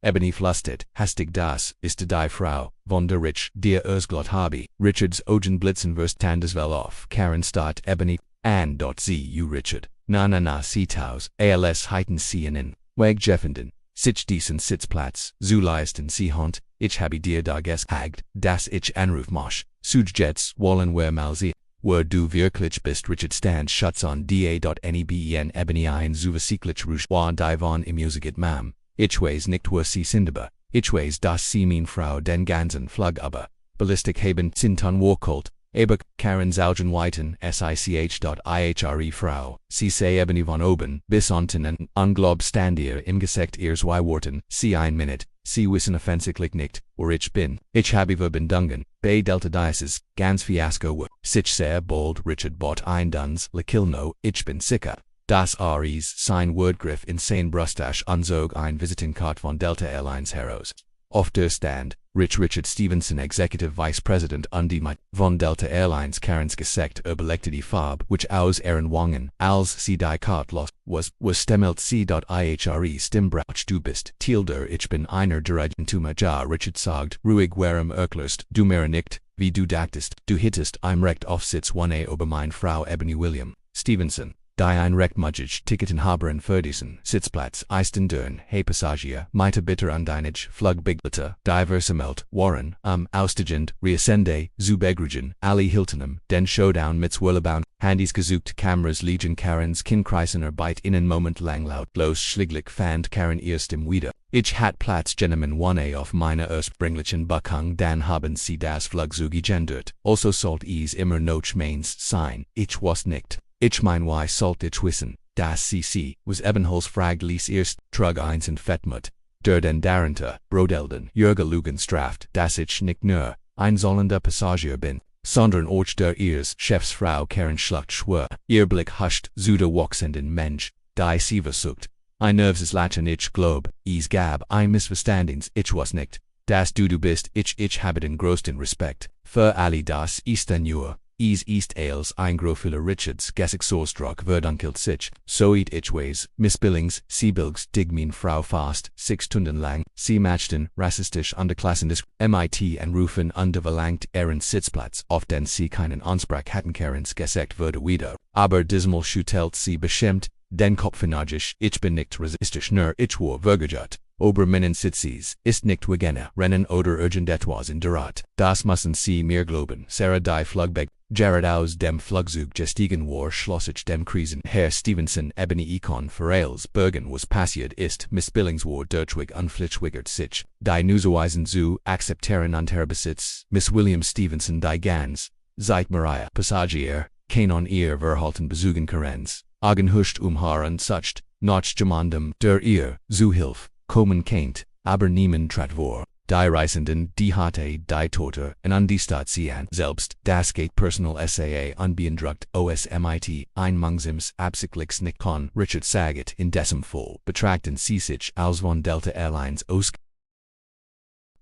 Ebony flüstert, hastig das ist die Frau, von der Rich, dir Ersglot habe, Richards Augen blitzen verstandeswell auf, Karen statt Ebony, and dort sie Richard, na sie taus, als heiten sie in, weg jeffenden, sich diesen Sitzplatz, zu leisten sie hont, ich habe dir da gesagt, dass ich anruf mosch, Sujets wollen wir mal sehen, wo du wirklich bist Richard stand schutz on da.neben Ebony ein zuversichtlich rouge war die von im Musiket mam. Ich weiß nicht wo sie sind aber, ich weiß dass sie mein Frau den ganzen Flug aber, ballistic haben Zinton warkult, aber Karen Zaugen weiten sich.ihre Frau, sie sei Ebony von oben, bis unten unglob stand ihr im Gesicht ihres Weiworten, sie ein Minute, sie wissen offensichtlich nicht, wo ich bin, ich habe verbindungen, bei Delta Dices, ganz Fiasko wo, sich sehr bald Richard bot ein Duns, Lekilno, ich bin sicher. Das Aries sein Wordgriff in sein Brustache unzog ein Visitenkarte von Delta Airlines heraus. Auf der Stand, Richard Stevenson Executive Vice President und die von Delta Airlines Karens Gesicht überlegte die Farbe, which aus ihren Wangen, als sie die Karte los, was stemmelt sie.ihre Stimmbrauch du bist, Tilder ich bin einer der ja Richard sagt, ruhig warum erklärst, du mir nicht, wie du dachtest, du hittest im Recht auf Sitz 1a über mein Frau Ebony William, Stevenson. Die ein recht mudgig Ticketen haben für diesen Sitzplatz eisten dern, hey Passagier, meite bitter undeinige, Flug Biglete, diversemelt, Warren, austigend, reascende, zu begrugen, alle Hiltonem, den Showdown mit Swirlebound, Handys gesucht, Cameras Legion Karens Kinkreisener beit innen Moment lang lautlos schlieglich fand Karen erst im wieder. Ich hat Platz Gentleman 1a auf meiner Erstbringlichen Buckung, dann haben sie das Flugzeug gendert, also sollt es immer noch meins sein, ich was nicht. Ich mein why sollt ich wissen, das CC, was ebenholz fragt lies erst, trug eins in Fettmut, der den darunter, Brodelden, Jürgelugen straft, dass ich nicht nur, ein sollender Passagier bin, sondern auch der ihres Chefsfrau Karen schluckt schwör, ihr Blick huscht, zu der wachsenden Mensch, die sie versucht, ein nervöses Lachen ich glob, es gab ein Missverständnis, ich was nicht, dass du bist, ich habe den größten Respekt, für alle das ist nur. East Ales ein Grofüller Richards Gesichtsaussdruck verdunkelt sich, so ich weiß, Missbillings, sie bilgs dig min Frau fast, 6 Stunden lang, sie matchten, rassistisch underklassendes, mit anrufen und verlangt Sitzplatz, auf den sie keinen Ansprach hatten Karens Gesicht würde wieder, aber dismal schüttelt sie beschämt, den Kopf energisch, ich bin nicht rasistisch nur ich war vergejut, Oberminen Sitzes, ist nicht wegene, rennen oder irgendetwas in Derat. Das müssen Sie mir glauben. Sarah die Flugbeck, Jared aus dem Flugzeug gestiegen war schlossig dem Krisen. Herr Stevenson Ebony Econ Verales Bergen was passiert ist, Miss Billings war Dirchwig unflitschwigert sich. Die Newsweisen zu akzeptieren Unterbesitz, Miss William Stevenson die Gans, Zeit Maria, Passagier, Kanon ihr Verhalten besuchen Karens, Agenhuscht haar und sucht, nach Gemandem, der ihr, zu Hilf, kommen kennt, aber niemand trat vor. Die Reisenden, die hatte, die Tote, und an die Stadt ziehen, selbst, das geht personal SAA unbeeindruckt, OSMIT, ein Mangsims, absichtlichs nicht kon, Richard Saget, in dessen Fall, betrachten sie sich als von Delta Airlines aus.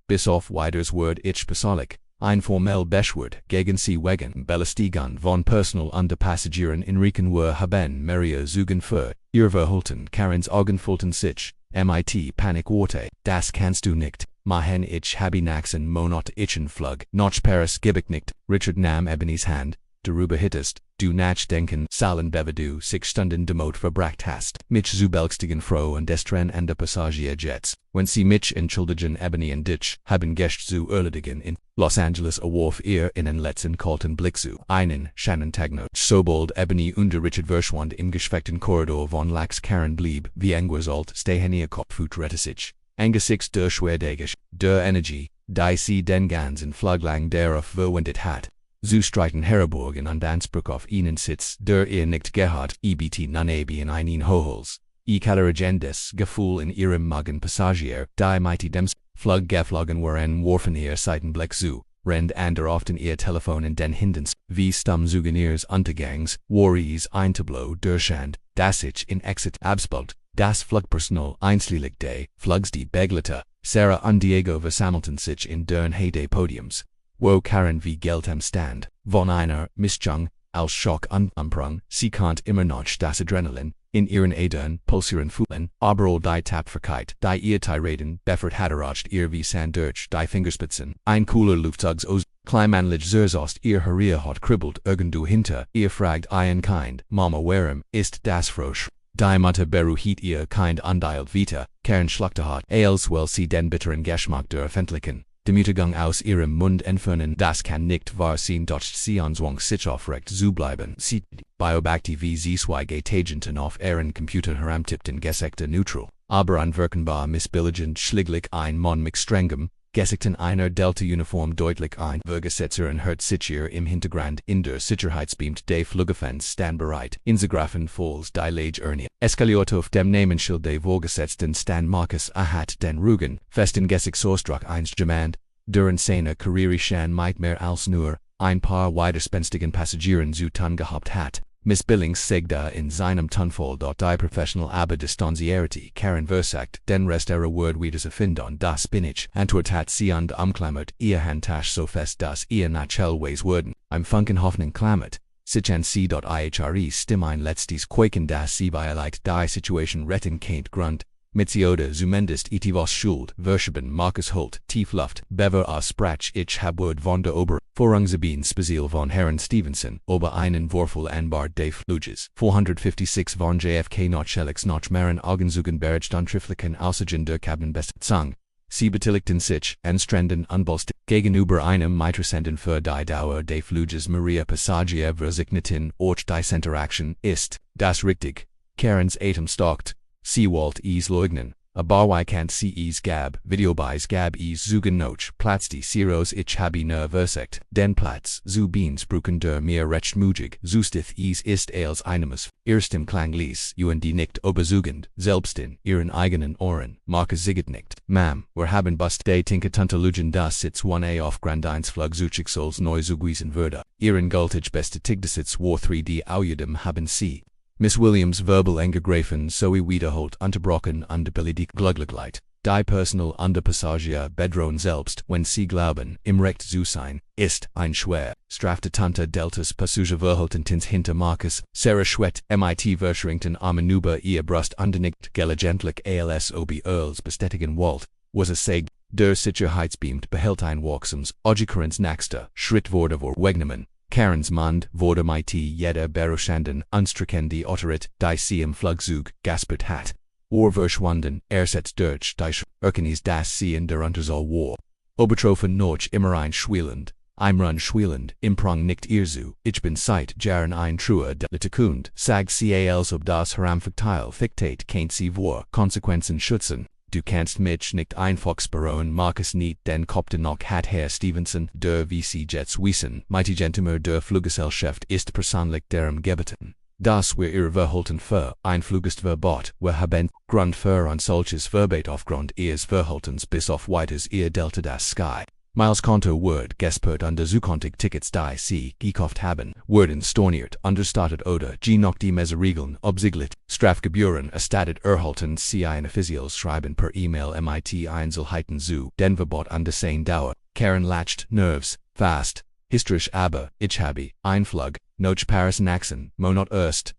Bis auf weiteres Wort ich persönlich, ein formell Beschword, gegen sie wegen, Belästigung von personal Unterpassagieren in Riekenwur haben Maria Zugen für, ihr Verhalten, Karens Augenfolten sich, MIT Panikworte, das kannst du nicht. Mahen ich habe naxen monat ichen Flug, noch Paris gibig nicht, Richard nahm Ebony's Hand, darüber hittest, du nachdenken, Salen bevedu 6 Stunden demot verbracht hast, mich zu belgstigen Frau und destren and der Passagierjets, wenn sie mich entschuldigen Ebony und dich, haben Gäste zu erledigen in Los Angeles awarf ihr in den letzten kalten Blick zu, einen, Shannon Tagno, sobald Ebony und Richard verschwand im geschweckten Korridor von Lax Karen blieb, wie angesollt, stehen ihr Kopfhut sich. Angesichts der Schwerdegisch, der Energie, die sie den ganzen Fluglang darauf verwendet hat, zu streiten herborgen und Anspruch auf ihnen Sitz, der ihr nicht gehabt, ebt nunabi in einen Hohols. Kalerigendes Gefühl in ihrem Magen Passagier, die mighty dems, Flug geflogen waren warfen ihr Seitenblick zu, rennt ander often ihr Telefon in den Hindens, wie stumm Souvenirs Untergangs, Worries ein Tableau durchschand, das ich in Exit abspult. Das Flugpersonal einschließlich des Flugs die Beglete, Sarah und Diego versammelten sich in deren Heyday Podiums, wo Karen wie Geld am Stand, von einer Mischung, als Schock und Umprung, sie konnt immer noch das Adrenalin, in ihren Adern, pulsieren fühlen, aber all die Tapferkeit, die ihr Tiraden, beffert hatteracht ihr wie Sandurch, die Fingerspitzen, ein cooler Luftzugs aus, Kleinmannlich Zerzost ihr Haria hat kribbelt irgendwo hinter, ihr fragt ein Kind, Mama warum ist das Frosch? Die Mutter beruhigt ihr Kind undeilt Vita, Karen schluckte hat, als will sie den bitteren Geschmack der öffentlichen Demütigung aus ihrem Mund entfernen, das kann nicht wahr sein, doch sie anzwang sich aufrecht zu bleiben. Sie Biobacti wie sie zwei Agenten auf ihren Computer heramtippten gesägte neutral, aber unwirkenbar missbilligend schläglich ein Mann mit strengem, gesägten einer Delta-Uniform deutlich ein Vergesetzer und hört sich ihr im Hintergrund in der Sicherheitsbeamt des Flugafens stand bereit, Insagrafen Falls die Lage Ernie. Eskaliert auf dem Namensschild des Vorgesetzten stand Marcus hat den Rügen, festen Gesichtsosdruck einst gemand, deren seine Karriere schon meist mehr als nur ein paar widerspenstigen Passagieren zu tun gehabt hat. Miss Billings segda in seinem Tonfall dort die professional aber distanzierte Karen versagt, den Rest ihrer Word wiederzufinden, das bin ich, antwort hat sie und umklammert, ihr Handtasch so fest, dass ihr nachellweis würden, im Funken Hoffnung klammert, sich an sie ihre Stimme ein letztes Quaken, dass sie violit die Situation retten kennt Grund, Mitziode zumindest etivos schuld, verschieben Marcus Holt, tief Luft, bever a sprach ich habword von der Ober, Vorrangzabin Spazil von Herrn Stevenson, ober einen Vorfall anbar des Fluges, 456 von JFK Notchelix noch Maren Augenzugen berigt und Trifliken außergen der Kabinenbeste Zang. Sie beteiligten sich, anstrengend unbelst, gegenüber einem Mitresenden für die Dauer des Fluges Maria Passagier versigneten, och die Interaktion ist, das richtig, Karens Atem stockt. Sie wollt es leugnen, aber wie kant sie es gab, Videobeis gab es zugen noch, Platz die Siros ich habe nur versagt, den Platz, zu Beans bruken der mir recht mugig, zustith es ist als einemes, erstem Klang ließ, die nicht oberzugend, selbst in ihren eigenen Ohren, Marcus siget nicht, Ma'am, wir haben bust de tinke Tuntelugen das Sitz 1a auf Grandines Flug Zuchigsals neu zuguisen würde, ihren gültig beste Tigdesitz war 3D Audem haben sie. Miss Williams verbal Engegrafen sowie wiederholt unterbrochen und beleidigt glücklichkeit, die personal Underpassagier bedrohen selbst, wenn sie glauben, im Recht zu sein, ist ein schwer, strafte Tante Deltas Passagierverhaltens hinter Marcus, Sarah Schwett, MIT Verschrington Armen über ihr Brust undernickt gelegentlich als ob Earls bestätigen wollt, was es sagt, der Sicherheitsbeamt behält ein Walksams, Ogikarens nächster, Schritt wurde vor wegnehmen. Karens Mund wurde mighty jeder beruschanden unstreckende Otterit, die sie im Flugzeug gaspert hat. verschwunden, setzt durch die Erkennis das sie in der Unterzahl war. Obertroffen noch immer ein Schwelend, Imrun Schwelend, Improng nicht irzu, ich bin seit Jahren ein Trua de Litekund, sag cals ob das Haramfikteil Fiktate kennt sie vor, Konsequenzen schützen. Du kannst mich nicht einfach bereuen, Marcus nicht den Kopf noch hat Herr Stevenson, der VC Jets wissen, mighty Gentümer der Fluggesellschaft ist persönlich darum gebeten. Das wir ihr Verhalten für ein Flugverbot, wir haben Grund für ein solches Verbot aufgrund ihres Verhaltens bis auf weiteres ihr Delta das Sky. Miles Konto wird gespert an der Zukunft Tickets die sie gekauft haben, werden storniert, understattet oder noch die Messerregeln obsiegelt, Strafgebühren erstattet erhalten sie ein offizielles Schreiben per E-Mail mit Einzelheiten zu den Verbot an der Seine Dauer. Karen lacht nerves, fast, historisch aber, ich habe, Einflug, noch Paris Naxen, Monat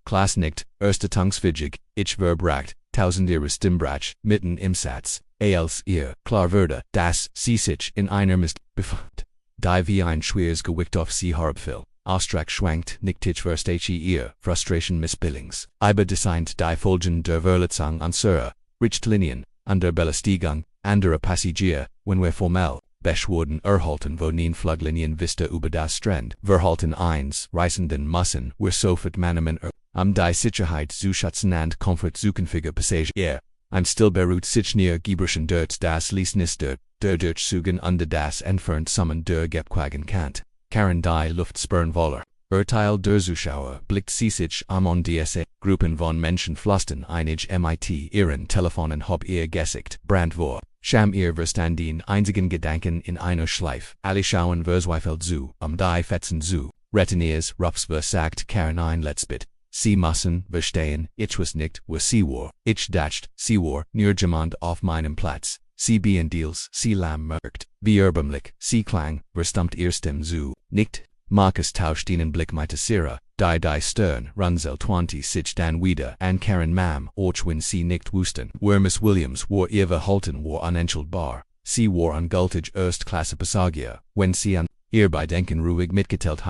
Klasse nicht, erste Tungsfidgig, ich verbracht, 1000 ihre Stimmbrach, mitten im Satz. Als ihr klar wurde, dass sie sich in einer Mist befand, die wie ein schweres Gewicht auf sie harbfiel, Austrag schwankt nicht ich verstehe ihr Frustration Missbillings, aber designt die Folgen der Verletzung unsere Richtlinien, an der Belästigung anderer Passagier, wenn wir formell beschworen erhalten wo Fluglinien vista über das Strand, Verhalten 1, Reisenden müssen, wir sofort manemen die Sicherheit zu schützen und Komfort zu konfigure Passagier. Ein stillberuht sich näher Giberschen dort das Liesnister, der Durchzugen under das entfernt Summen der Gepquagen Kant. Karen die Luft spüren woller. Urteil der Zuschauer blickt sie sich an DSA. Gruppen von Menschen flossen einig mit ihren Telefonen hab ihr Gesicht, Brandvor. Scham ihr verstanden einzigen Gedanken in einer Schleif. Alle schauen verzweifelt zu, die Fetzen zu. Retiniers, Rups versagt Karen ein Letzbit. Sie müssen verstehen, ich was nicht, was sie war. Ich dacht, sie war nirgendwo auf meinem Platz. Sie bien deals, sie lam merkt. Wie erbärmlich, sie klang, verstummt ihr Stimme zu. Nicht. Marcus tauscht ihnen Blick mit Sira, die Stern, Runzel 20 sich dann wieder, an Karen Mam, auch wenn sie nicht wussten, wer Miss Williams war ihr Verhalten war unentschuldigbar. Sie war ungültig Erstklasse Passagier, wenn sie an ihr bei Denken ruhig mitgeteilt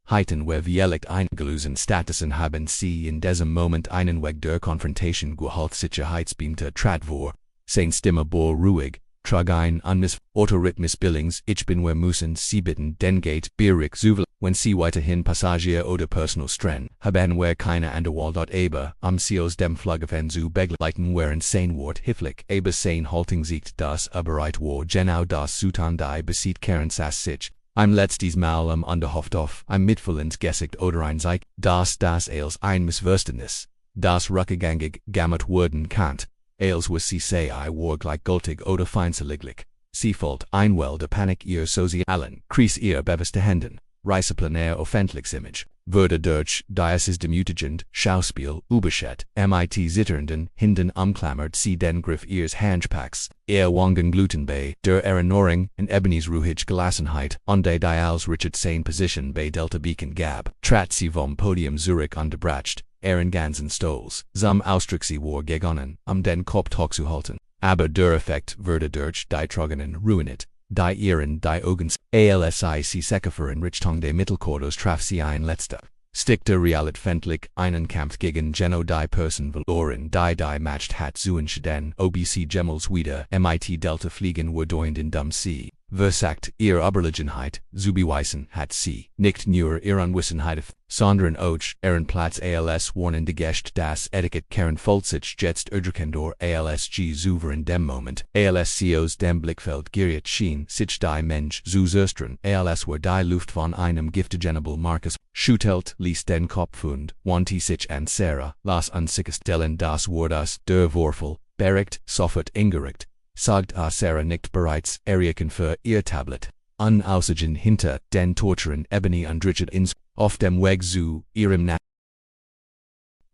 Heiten wir vielleicht eingelösen Statusen haben sie in diesem Moment einen Weg der Konfrontation geholt Sicherheitsbeamte trat vor, sein Stimme bor ruhig, trug ein an Miss Autorhythmus Billings, ich bin wir müssen sie bitten den Gate bierig zuvel, wenn sie weiterhin Passagier oder Personal Stren, haben wir keine Anderwahl dort aber, sie aus dem Flughafen zu begleiten während sein Wort hilflich, aber sein Haltung siegt das bereit war genau das zu tun die besieht Karen saß sich. Im letztes Mal Unterhoft auf, mitfühlend Gesicht oder ein Zeig, das als ein Missverständnis, das rückgängig gemacht werden kann, als was sie sei war gleichgültig oder feindselig. Sie fällt einwell der Panik ihr sozialen, Kris ihr bewusste Händen, Reiseplanär offentliches Image, würde durch dieses demütigend Schauspiel überschätzt, mit zitternden Händen umklammert sie den Griff ihres Handpacks, wangen gluten bei der Erinnerung in Ebony's ruhige Gelassenheit, und die als Richard seine Position bei Delta Beacon gab, trat sie vom Podium Zurich unterbracht, ganzen Stolz, zum Ausdruck sie war gegangen, den Kopf hochzuhalten, aber der Effekt würde durch die Trogenen ruiniert. Die ihren die Augens, sie Sekfer in Richtung de Mittelkordos traf sie ein letzter. Stickte realit fendlich einen Kampf gegen Geno die Person verloren die matcht hat zu den OBC Gemmels wieder mit Delta fliegen wodurch in dumm sie. Versagt ihr Überlegenheit, zu beweisen hat sie, nicht nur ihre Unwissenheit, sondern auch ihren Platz als warnende Gest das Etiquette Karen Fulzich jetzt Erdrückendor ALSG zuver in dem Moment, ALSCOs dem Blickfeld geriet schien sich die Mensch zu zerstern, als war die Luft von einem giftigenable Marcus, schüttelt ließ den Kopf und wandte sich an Sarah, las unsickest stellen das Wort aus der Worfel, bericht, sofort ingericht. Sagt Sarah nicht bereits, errichten für ihr Tablet. Aussigen hinter den Torturen Ebony und Richard ins, auf dem Weg zu ihrem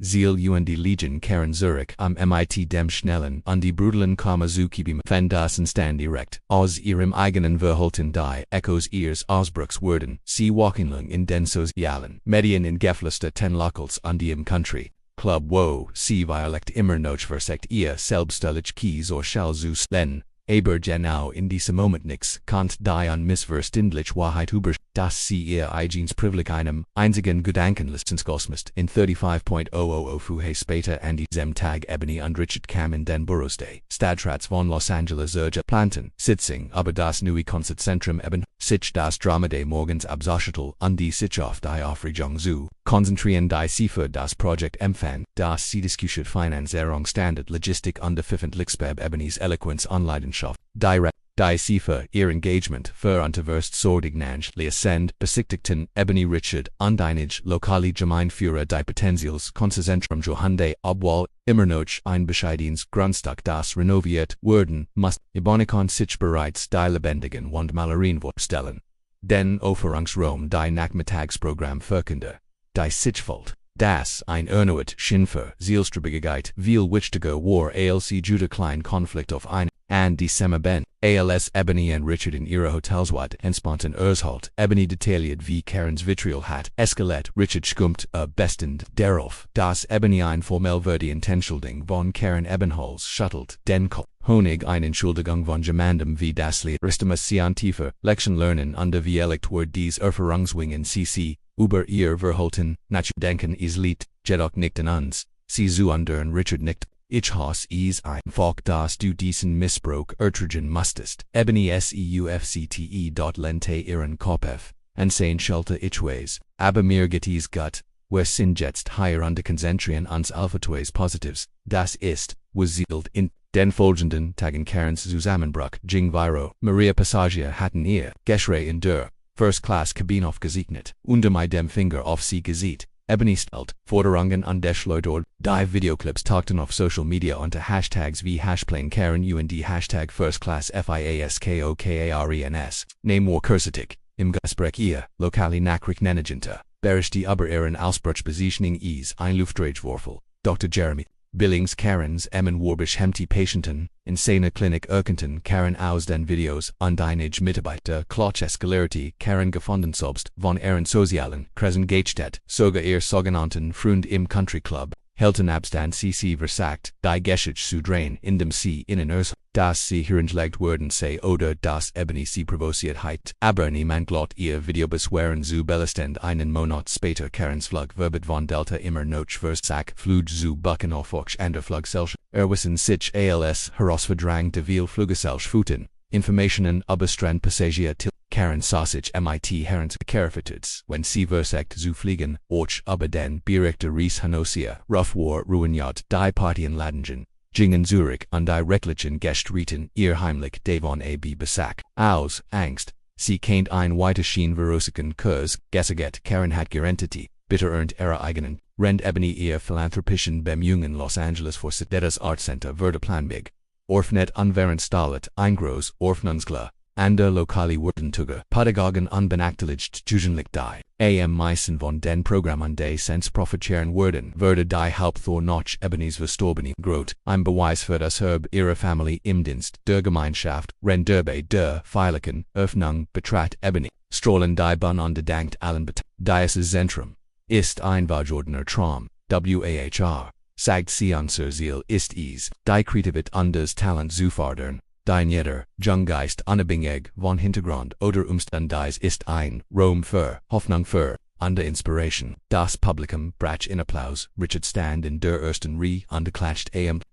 Ziel die Legion Karen Zurich mit dem schnellen und die brutalen Kamazukibim fand das Stand direkt, aus ihrem eigenen Verhalten die Echos ihres Ausbruchs wurden, sie walking in den sozialen Medien in geflüster ten Locals und im Country. Club wo sie Violect immer noch versagt ihr selbstständig Keys or shall zu len, aber genau in diesem Moment nix, Kant die unmissverständlich Wahrheit über, dass sie ihr eigenes Privileg einem einzigen Gedankenlistensgosmist in 35.000 Fuhe später an diesem Tag Ebony und Richard kam in den Boroughs des Stadtrats von Los Angeles planten, Sitzing, aber das neue Konzentrum eben, sich das Drama des Morgens abschachtelt und die sich auf die Aufregung zu konzentrieren die sie für das Projekt empfand, das sie diskutiert Finanzierung Standard Logistik und Veröffentlichungsbeb Ebonys Eloquenz und Leidenschaft, die sie für ihr Engagement für unterwürst sordignange leasend besiktigten Ebony Richard und einige lokale Gemeinführer die Potenzials Konzentrum Johande, obwohl immer noch ein bescheidenes Grundstück das renoviert werden muss, Ibonikon sich bereits die lebendigen Wandmalerien vorstellen. Den Aufführungsraum die Nachmittagsprogramm verkünde. Die Sichfold, das ein erneut Schimpfer, Zielstrebigkeit, viel wichtiger war als Jude klein Konflikt auf ein, and die Ben, als Ebony und Richard in ihre Hotelswat entsponten Erzholt, Ebony detailliert wie Karens Vitriol hat, Eskelet, Richard schummt, bestend, darauf, das Ebony ein formell würde Entschuldigung von Karen Ebenholz schuttelt, den Honig eine Entschuldigung von jemandem wie das Lied, Ristimus tiefer, Lection lernen und wie wird dies Erfahrungswingen cc, über ihr Verhalten, nachdenken is Lied, jedoch nicht an uns, sie zu undern Richard nicht, ich has is ein Volk das du diesen Missbrauch ertragen musstest, Ebony seufte lente ihren Kopf, ansehen schelte ich weiß, aber mir geht es gut, wir sind jetzt hier und konzentrieren uns auf etwas Positives, das ist, was zielt in den folgenden Tagen Karens Zusammenbruch ging Viro, Maria Passagier hatten ihr Geschrei in der First-Class-Kabine aufgesegnet, mit dem Finger auf sie gesieht, Ebony stellt Forderungen an der Schleudord, die Videoclips tauchten auf Social Media unter Hashtags wie Hashplane Karen und Hashtag First-Class FIASKOKARENS, Namor Kursitik, im Gespräch ihr, lokale Nachrichtenagenter, bericht die aber ihren Ausbruchsbesichtigung is ein Luftdrageworfel, Dr. Jeremy Billings Karens Warbisch Hemti Patienten, in seiner Klinik erkannten Karen aus den Videos und einige Mitarbeiter Klotch Escalarity Karen gefunden selbst von ihren sozialen Kreisen Gatestadt, sogar ihr sogenannten Freund im Country Club, hielten Abstand sie versagt, die Geschich zu drehen, indem sie innen dass sie hereingelegt wurden sei oder dass Ebony sie provoziert hat, aber niemand glaubt ihr Videobus waren zu belastend einen Monat später Karens Flug verbet von Delta immer noch versagt, Flug zu bucken auf och ander Flugselsch, wissen sich als herausforderung de viel Fluggesellschaften, Informationen über Strandpassagier til Karen Sausage MIT Herrens Carefitudes, wenn sie versagt zu fliegen, och aber den Berichte Ries Hanosia, Rough War ruiniert die Partien Ladingen. Gingen Zurich und die rechtlichen Gestrieten ihr heimlich davon ab besack, aus Angst, sie kennt ein weiterschien verursachen Kurs, Gesaget Karen hat Gerentity, bitter earned ihre eigenen, rend Ebony ihr philanthropischen Bemühungen Los Angeles for das Art Center wurde planbig, Orfnet unwährend Stalet, Eingros, Orfnungsgla, ander lokale Wurdentuge, Pädagogen unbenachteiligt jugendlich die, meisten von den Programmen des Sens profitieren würden, würde die Hauptthor noch Ebonys verstorbene Grot, ein Beweis für das Herb ihrer Familie im Dienst der Gemeinschaft, rend derbe der feierlichen Öffnung betrat Ebony, strollen die Bun und dankt allen Dieses Zentrum ist ein wahrgewordener Traum, WAHR, sagt sie unser Ziel ist es, die Kreativität und das Talent zu fördern. Dein jeder Junggeist unabhängig von Hintergrund oder Umstand dies ist ein Raum für Hoffnung für und Inspiration. Das Publikum brach in Applaus, Richard stand in der ersten Reihe und klatscht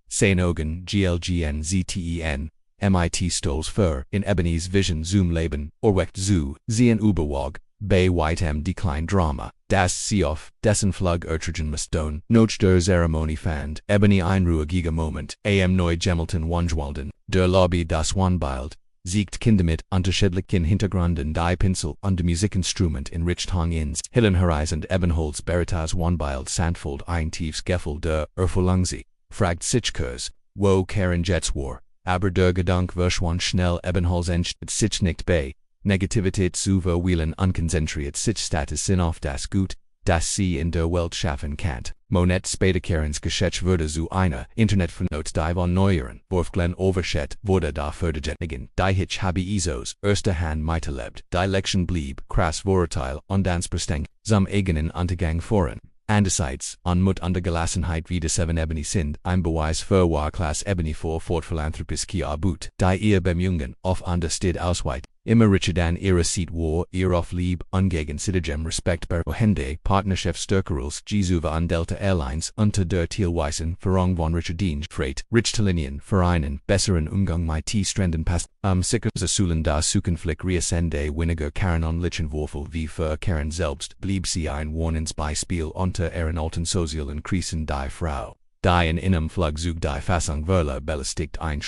sein Augen GLGN ZTEN, MIT Stolz für in Ebonys Vision zum Leben, Orwecht zu, sehen Überwog, bei weitem Decline Drama, das sie auf dessen Flug ertragen mussten, noch der Zeremonie fand, Ebony ein ruhiger Moment, neu Gemelten Wunschwalden, der Lobby das Wanbild, siegt Kinder mit unterschiedlichen Hintergründen die Pinsel und Musikinstrument in Richtung ins Hillenhorizont Ebenholz Beritas Wanbild Sandfold ein tiefs Gefühl der Erfüllung fragt sich Kurs, wo Karen Jets war, aber der Gedanke verschwand schnell Ebenholz entsteht sich nicht bei. Negativität zu verweilen unkonzentriert sich Status auf das Gut, das sie in der Welt schaffen kann. Monet später Karens Geschäft wurde zu einer Internetvernote die von neueren Wurfglen overschätzt wurde da fördergenigen, die Hitch habe Isos erster Hand miterlebt, die Lektion blieb krass Vorurteil und ans Bestänk, zum eigenen Untergang voran. Andererseits, Unmut under Gelassenheit wieder 7 Ebony sind, ein Beweis für war Klasse Ebony vor Philanthropische Arbeit, die ihr Bemühungen auf understood ausweit. Immer richer dan ihre Seat war, ihr auf Lieb, ungegenseitigem Respekt bei Hände, Partnerschaftsstärkerals, Jesu an Delta Airlines, unter der Teilweisen, Verong von Richardin, Freight, Richtelinien, einen, besseren Umgang mit Stränden passt, sicher Sulen da Suchenflick Riesende weniger Karen on Lichenwurfel wie für Karen selbst, blieb sie ein Warnensbeispiel unter ihren alten sozialen Krisen die Frau. Die in einem Flugzeug die Fassung belastigt ein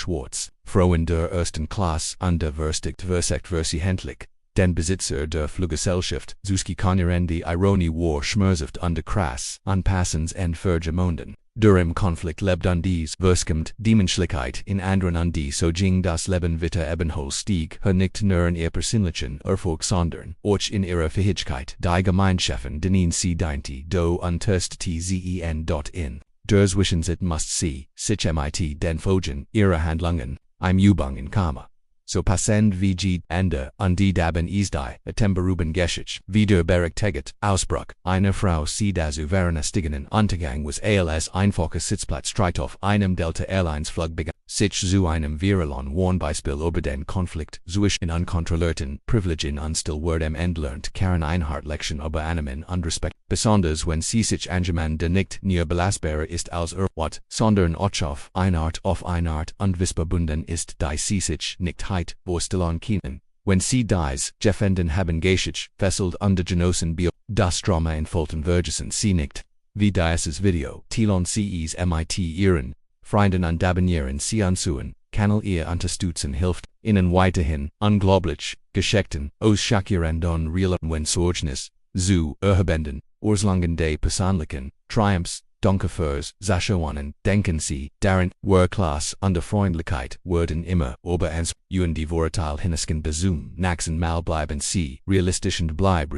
Frau in der ersten Klasse under versichtlich, den Besitzer der Fluggesellschaft, Zuski Konjuren die Ironie war schmerzhaft under krass, anpassens en vergemonden. Der im Konflikt lebt an dies Verskommt die Menschlichkeit in anderen an die so ging das Leben weiter ebenholz stieg nicht nur in ihr persönlichen Erfolg sondern auch in ihrer Fähigkeit die Gemeinschaften denen sie diente do unterstützte sie in. Der Zwischensitz must sie, sich mit den Folgen ihrer Handlungen, im Übungen Kammer. So passend wie Ende an die Daben ist die, Temperuben Geschichte, wieder berechtigt, Ausbruch, eine Frau sie das übernächtigen Untergang was als einfacher Sitzplatz Streit auf einem Delta Airlines Flug begann, sich zu einem viralen Warnbeispiel über den Konflikt, zwischen unkontrollierten Privilegien und stillwerdem entlernt Karen Einhart Lektion über Annehmen und Respekt, besonders wenn sie sich angemein der nicht nur belastbarer ist als Wat, sondern auch auf eine Art und verbunden ist, die sie sich nicht heit, vorstellen können. Wenn sie dies, Jeffenden haben geschickt, fesselt under Genossen Bio, das Drama in Fulton Vergessen sie nicht. Wie dieses Video, Tilon CEs mit ihren Freunden und Dabanieren sie ansuchen, kann ihr unterstützen hilft, ihnen weiterhin, unglaublich, geschickten, ausschakierend und real wenn Sorgnis, zu erhebenden, Urslangen de persönlichen, Triumphs, Dunkefers, Zaschawanen, denken sie, darin, Klasse und der Freundlichkeit, werden immer, die Vorurteil hinesken Besum, naxen mal bleiben sie, realistisch und bleib